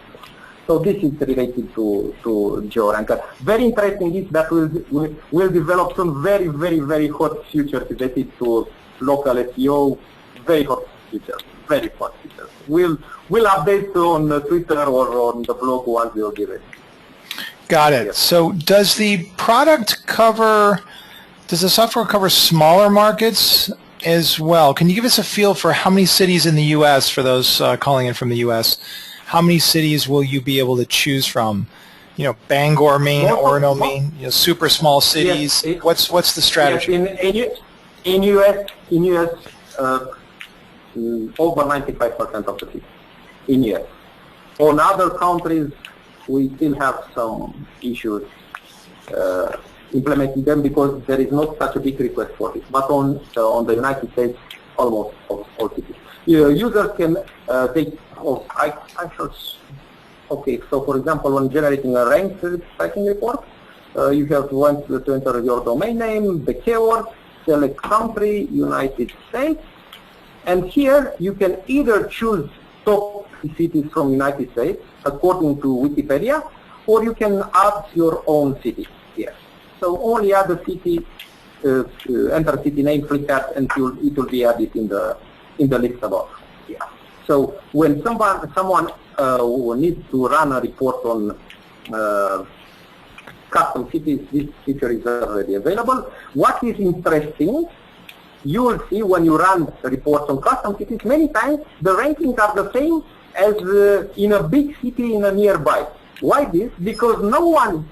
So this is related to GeoRanker. Very interesting is that we'll develop some very, very, very hot features related to local SEO. Very hot features. Very hot features. We'll update on Twitter or on the blog once we'll give it. Got it. Yes. So does the product cover, does the software cover smaller markets as well? Can you give us a feel for how many cities in the U.S., for those calling in from the U.S., how many cities will you be able to choose from? You know, Bangor, Maine, Orono, Maine, you know, super small cities. Yes, what's the strategy? Yes, in US, over 95% of the cities in US. On other countries, we still have some issues implementing them because there is not such a big request for it. But on the United States, almost all cities. Users can take. Okay, so for example, when generating a ranked tracking report, you have to enter your domain name, the keyword, select country, United States, and here you can either choose top cities from United States according to Wikipedia, or you can add your own city here. So only add the city, enter city name, click that, and it will be added in the list above. Yeah. So when someone who needs to run a report on custom cities, this feature is already available. What is interesting, you will see when you run reports on custom cities, many times the rankings are the same as in a big city in a nearby. Why this? Because no one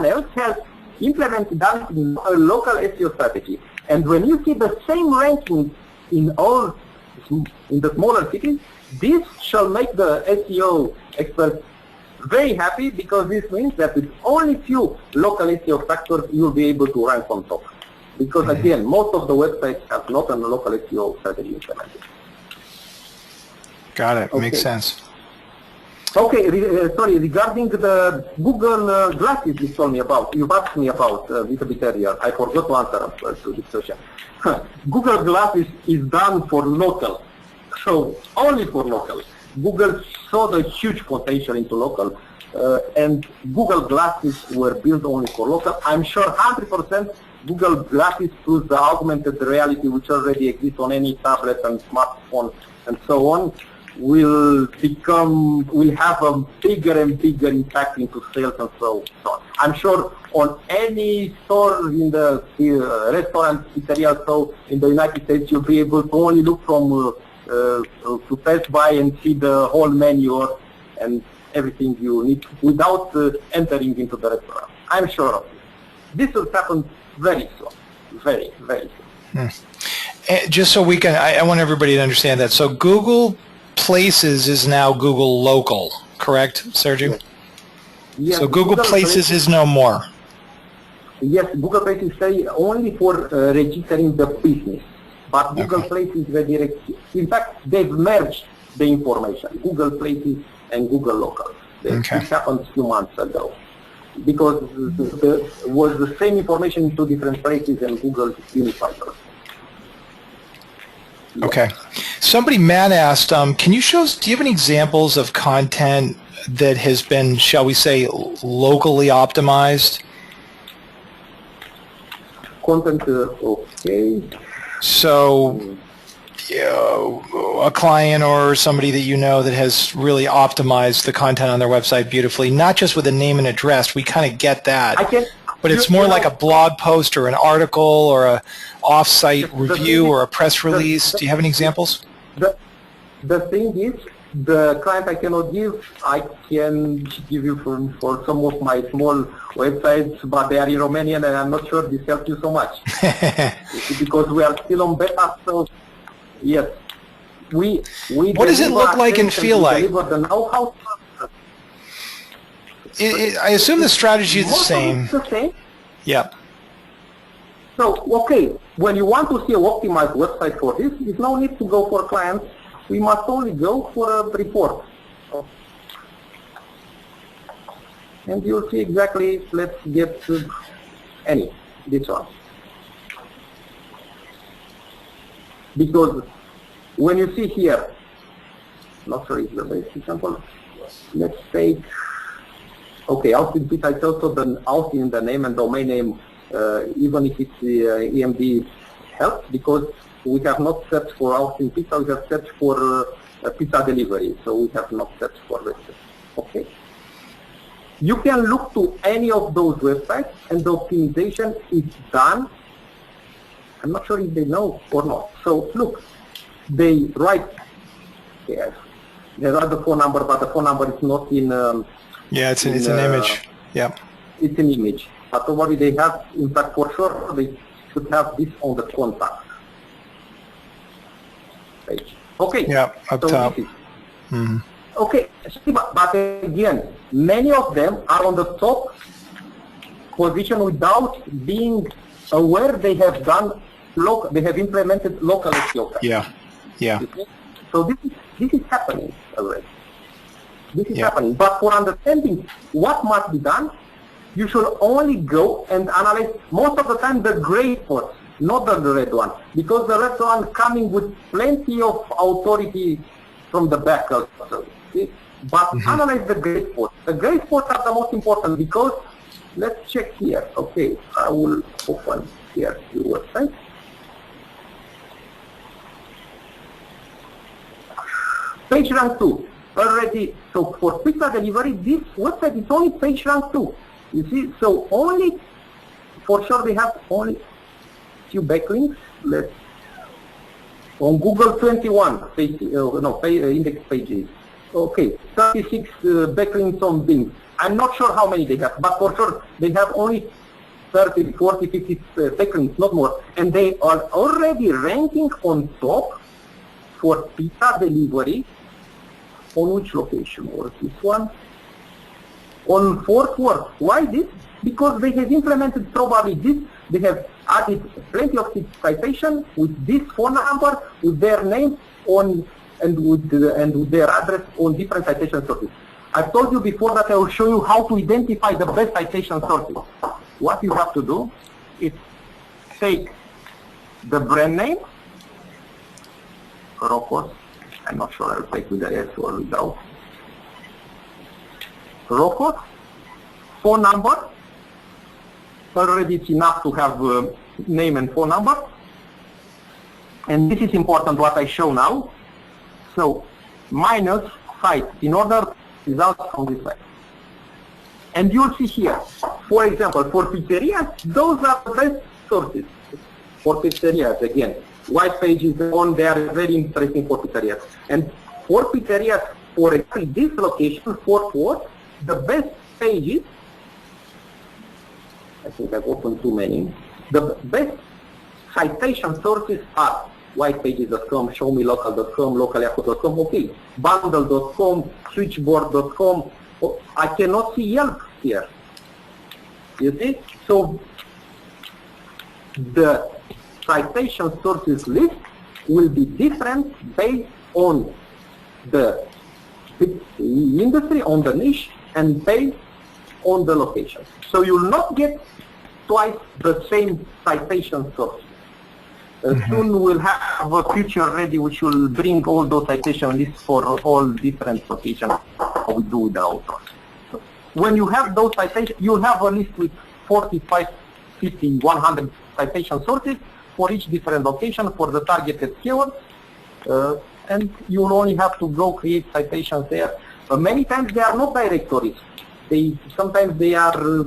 else has implemented that in a local SEO strategy. And when you see the same rankings in the smaller cities, this shall make the SEO experts very happy, because this means that with only few local SEO factors you'll be able to rank on top. Because again, most of the websites have not a local SEO strategy implemented. Got it. Okay. Makes sense. Okay, sorry, regarding the Google Glasses you told me about, you asked me about a little bit earlier. I forgot to answer to this question. Google Glasses is done for local, so only for local. Google saw the huge potential into local, and Google Glasses were built only for local. I'm sure 100% Google Glasses plus the augmented reality, which already exists on any tablet and smartphone and so on, will have a bigger and bigger impact into sales and so on. I'm sure on any store in the restaurant, pizzeria, so in the United States, you'll be able to only look from to pass by and see the whole menu and everything you need without entering into the restaurant. I'm sure of it. This will happen very soon, very, very soon. Just so we can, I want everybody to understand that. So Google Places is now Google Local, correct, Sergiu? Yes. Yes, so Google Places is no more. Yes, Google Places say only for registering the business, but Google Places redirect. In fact, they've merged the information, Google Places and Google Local. This happened a few months ago, because it was the same information in two different places and Google unified it. Okay. Somebody, Matt, asked, can you show us, do you have any examples of content that has been, shall we say, locally optimized? Content, okay. So, a client or somebody that you know that has really optimized the content on their website beautifully, not just with a name and address, we kind of get that. But it's more like a blog post or an article or a off-site review or a press release. Do you have any examples? The thing is, the client I cannot give, I can give you for some of my small websites, but they are in Romanian and I'm not sure this helps you so much. Because we are still on beta, so yes. What does it look like and feel like? I assume the strategy is the same. Yeah. So, okay, when you want to see an optimized website for this, there's no need to go for clients. We must only go for a report. And you'll see exactly, let's get this one. Because when you see here, not sure it's the best example, let's take, okay, Austin Pizza is also the Austin in the name and domain name, even if it's EMD helps, because we have not searched for Austin Pizza, we have searched for pizza delivery, so we have not searched for this. Okay. You can look to any of those websites and the optimization is done. I'm not sure if they know or not. So look, they write, yes, there are the phone number, but the phone number is not in yeah, it's an image. Yeah. It's an image. But probably they have, in fact, for sure, they should have this on the contact page. Okay. Yeah, up so top. Okay, but again, many of them are on the top position without being aware they have done they have implemented local SEO. Yeah. Yeah. So this is happening already. This is happening. But for understanding what must be done, you should only go and analyze most of the time the gray spots, not the red one, because the red one coming with plenty of authority from the back also. Okay? But analyze the gray spots. The gray spots are the most important because let's check here. Okay, I will open here the website. Page rank 2 already. So for pizza delivery, this website is only page rank 2. You see, so only for sure they have only few backlinks. Let's on Google 21 page, index pages. Okay, 36 backlinks on Bing. I'm not sure how many they have, but for sure they have only 30, 40, 50 backlinks, not more. And they are already ranking on top for pizza delivery. On which location was this one? On Fort Worth. Why this? Because they have implemented probably this. They have added plenty of citation with this phone number, with their name on, and with their address on different citation sources. I've told you before that I will show you how to identify the best citation sources. What you have to do is take the brand name, Rocos, I'm not sure I'll take with the S or without, Rocos, phone number, already it's enough to have name and phone number, and this is important what I show now, so minus site in order results from this site. And you'll see here, for example, for pizzerias, those are the best sources. For pizzerias, again, white page is on, they are very interesting for pizzerias. And for pizzerias, for example, this location, Fort Worth, the best pages, I think I've opened too many, the best citation sources are whitepages.com, showmelocal.com, localyahoo.com, okay, bundle.com, switchboard.com, I cannot see Yelp here. You see? So the citation sources list will be different based on the industry, on the niche, and based on the location. So you will not get twice the same citation source. Soon we'll have a feature ready which will bring all those citation lists for all different locations we do with the authors. So when you have those citations, you'll have a list with 45, 50, 100 citation sources for each different location for the targeted keywords, and you'll only have to go create citations there. Many times they are not directories. Sometimes they are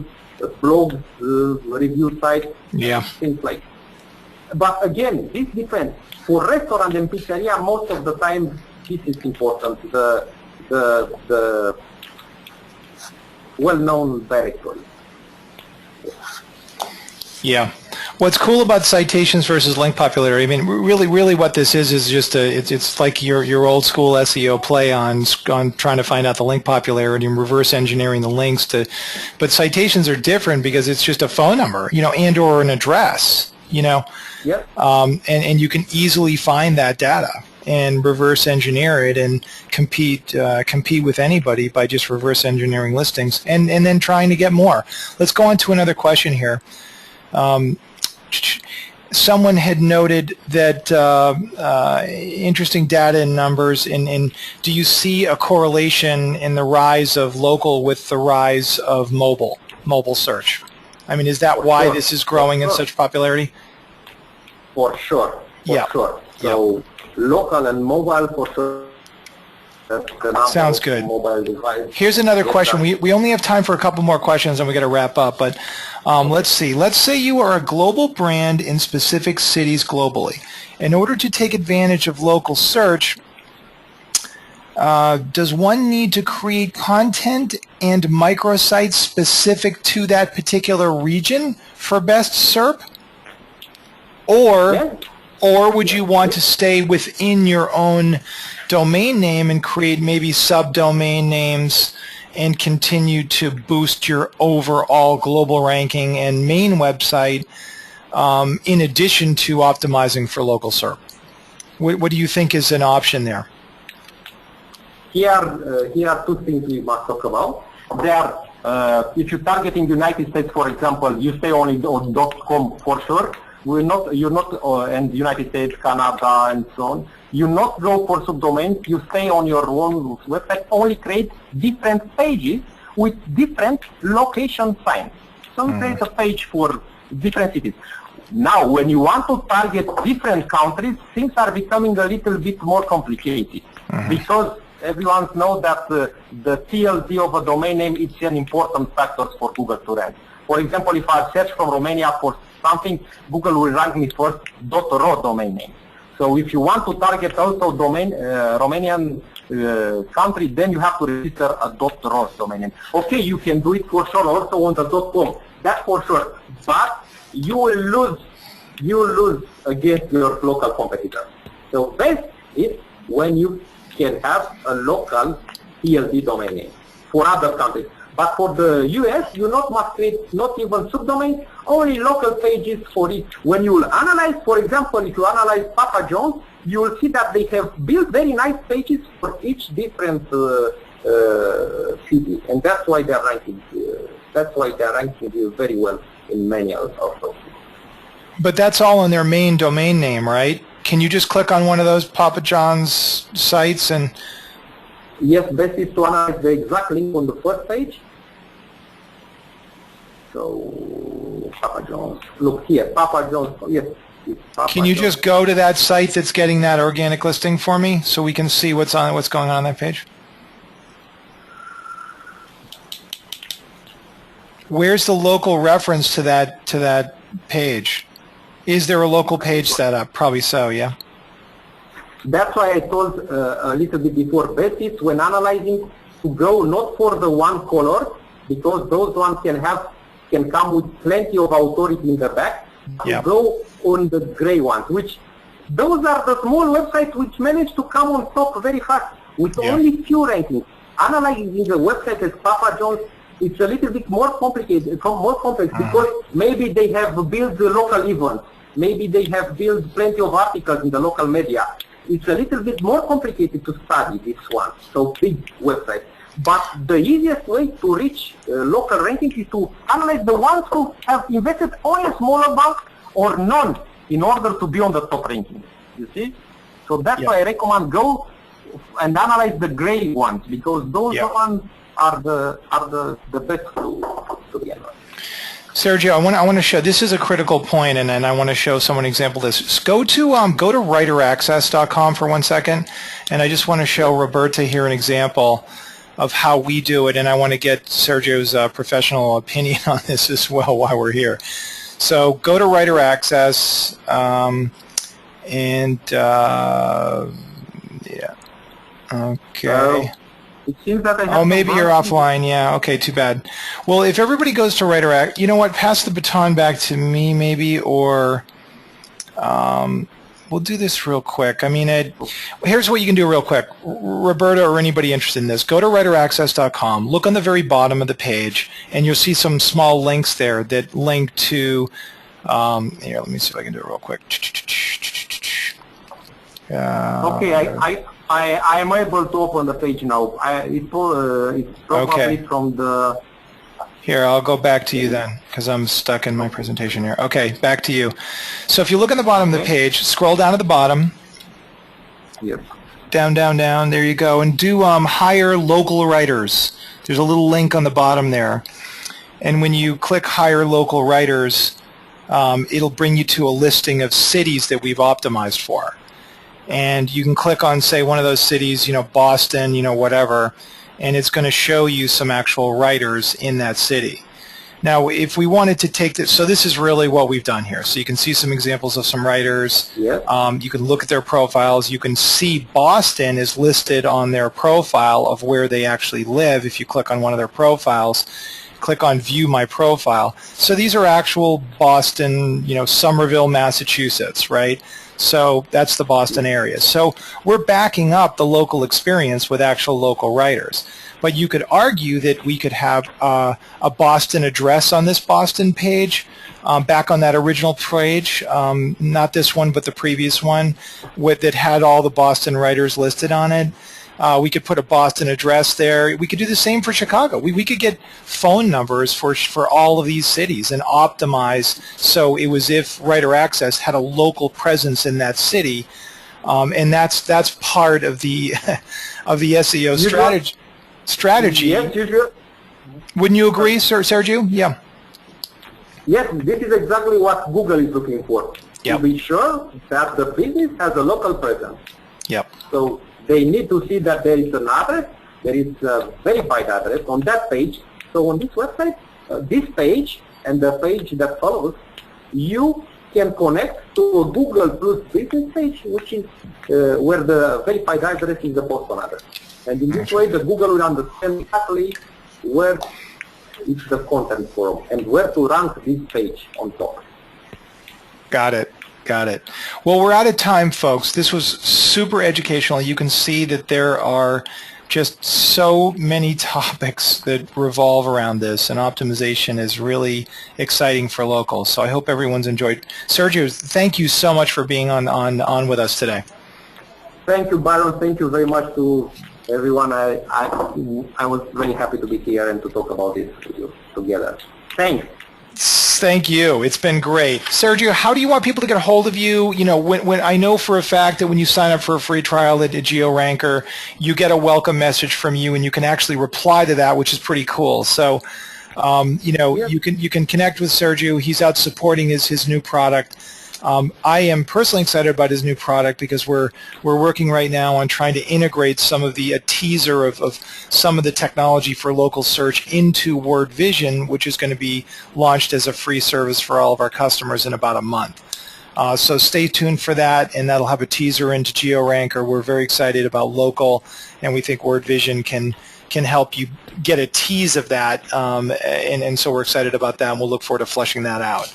blogs, review sites, things like that. But again, this depends. For restaurant and pizzeria, most of the time, this is important, the well-known directory. Yeah. What's cool about citations versus link popularity, I mean, really what this is just it's like your old school SEO play on trying to find out the link popularity and reverse engineering the links but citations are different because it's just a phone number, and or an address, Yep. And you can easily find that data and reverse engineer it and compete with anybody by just reverse engineering listings and then trying to get more. Let's go on to another question here. Someone had noted that interesting data and numbers, and do you see a correlation in the rise of local with the rise of mobile search? I mean, is that why this is growing in such popularity? For sure. Sure. So local and mobile for sure. Sounds good. Mobile device. Here's another question. We only have time for a couple more questions and we got to wrap up. But let's see. Let's say you are a global brand in specific cities globally. In order to take advantage of local search, does one need to create content and microsites specific to that particular region for best SERP? Or would you want to stay within your own domain name and create maybe subdomain names and continue to boost your overall global ranking and main website in addition to optimizing for local SERP? What do you think is an option there? Here are two things we must talk about. If you're targeting United States, for example, you stay only on .com for sure. You're not, and United States, Canada, and so on. You not go for subdomains. You stay on your own website. Only create different pages with different location signs. So you create a page for different cities. Now, when you want to target different countries, things are becoming a little bit more complicated because everyone knows that the TLD of a domain name is an important factor for Google to rank. For example, if I search from Romania for something, Google will rank me first .ro domain name. So if you want to target also Romanian country, then you have to register a .ro domain name. Okay, you can do it for sure also on the .com. That's for sure. But you will lose against your local competitors. So best is when you can have a local TLD domain name for other countries. But for the US, you must create not even subdomains, only local pages for it. When you will analyze, for example, if you analyze Papa John's, you will see that they have built very nice pages for each different cities, and that's why they're ranking. That's why they're ranking very well in many of those. But that's all in their main domain name, right? Can you just click on one of those Papa John's sites and? Yes, best is to analyze the exact link on the first page. So Papa John's. Look here, Papa John's. Yes. Can you just go to that site that's getting that organic listing for me, so we can see what's going on that page? Where's the local reference to that page? Is there a local page set up? Probably so, yeah. That's why I told a little bit before, best is when analyzing to go not for the one color, because those ones can come with plenty of authority in the back. Yep. Go on the gray ones, which those are the small websites which manage to come on top very fast with only few rankings. Analyzing the website as Papa John's, it's a little bit more complicated, more complex, because maybe they have built the local events, maybe they have built plenty of articles in the local media. It's a little bit more complicated to study this one, so big website. But the easiest way to reach local ranking is to analyze the ones who have invested only a small amount or none in order to be on the top ranking. You see? So that's why I recommend go and analyze the gray ones, because those ones are the best to be analyzed. Sergio, I want to show, this is a critical point, and I want to show someone an example of this. Go to writeraccess.com for 1 second, and I just want to show Roberta here an example of how we do it, and I want to get Sergio's professional opinion on this as well while we're here. So go to Writer Access, okay. It seems that I have maybe you're offline. Yeah, okay, too bad. Well, if everybody goes to Writer Access, you know what, pass the baton back to me maybe, or we'll do this real quick. I mean, here's what you can do real quick. Roberta or anybody interested in this, go to writeraccess.com, look on the very bottom of the page, and you'll see some small links there that link to, here, let me see if I can do it real quick. Okay, I am able to open the page now. It's probably from the... Here, I'll go back to you then, because I'm stuck in my presentation here. Okay, back to you. So if you look on the bottom of the page, scroll down to the bottom. Yes. Down, down, down. There you go. And do hire local writers. There's a little link on the bottom there. And when you click hire local writers, it'll bring you to a listing of cities that we've optimized for. And you can click on, say, one of those cities, you know, Boston, you know, whatever, and it's going to show you some actual writers in that city. Now, if we wanted to take this, so this is really what we've done here. So you can see some examples of some writers. Yes. You can look at their profiles. You can see Boston is listed on their profile of where they actually live. If you click on one of their profiles, click on View My Profile. So these are actual Boston, you know, Somerville, Massachusetts, right? So that's the Boston area. So we're backing up the local experience with actual local writers. But you could argue that we could have a Boston address on this Boston page, back on that original page, not this one but the previous one, that had all the Boston writers listed on it. We could put a Boston address there. We could do the same for Chicago. We could get phone numbers for all of these cities and optimize so it was if Writer Access had a local presence in that city, and that's part of the SEO strategy. Yes, you. Wouldn't you agree, Sergiu? Yeah. Yes, this is exactly what Google is looking for. Yep. To be sure that the business has a local presence. Yep. So they need to see that there is an address, there is a verified address on that page. So on this website, this page and the page that follows, you can connect to a Google Plus business page, which is where the verified address is the Boston address. And in this way, the Google will understand exactly where is the content from and where to rank this page on top. Got it. Got it. Well, we're out of time, folks. This was super educational. You can see that there are just so many topics that revolve around this, and optimization is really exciting for locals. So I hope everyone's enjoyed. Sergio, thank you so much for being on with us today. Thank you, Byron. Thank you very much to everyone. I was very happy to be here and to talk about this with you together. Thanks. Thank you. It's been great. Sergiu, how do you want people to get a hold of you? You know, when I know for a fact that when you sign up for a free trial at GeoRanker, you get a welcome message from you, and you can actually reply to that, which is pretty cool. So, you know, you can connect with Sergiu. He's out supporting his new product. I am personally excited about his new product because we're working right now on trying to integrate some of the teaser of some of the technology for local search into Word Vision, which is going to be launched as a free service for all of our customers in about a month. So stay tuned for that, and that'll have a teaser into GeoRanker. We're very excited about local, and we think Word Vision can help you get a tease of that, and so we're excited about that, and we'll look forward to fleshing that out.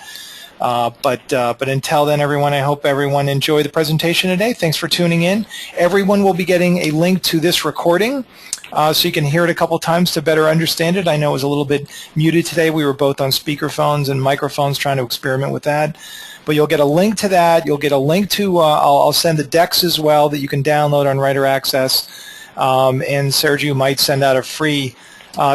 But until then, everyone, I hope everyone enjoyed the presentation today. Thanks for tuning in. Everyone will be getting a link to this recording so you can hear it a couple times to better understand it. I know it was a little bit muted today. We were both on speakerphones and microphones trying to experiment with that. But you'll get a link to that. You'll get a link to, I'll send the decks as well that you can download on Writer Access. And Sergiu might send out a free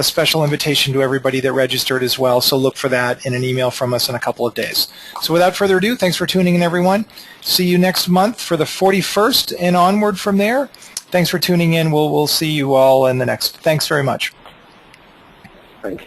special invitation to everybody that registered as well, so look for that in an email from us in a couple of days. So without further ado, thanks for tuning in, everyone. See you next month for the 41st and onward from there. Thanks for tuning in. We'll see you all in the next. Thanks very much. Thank you.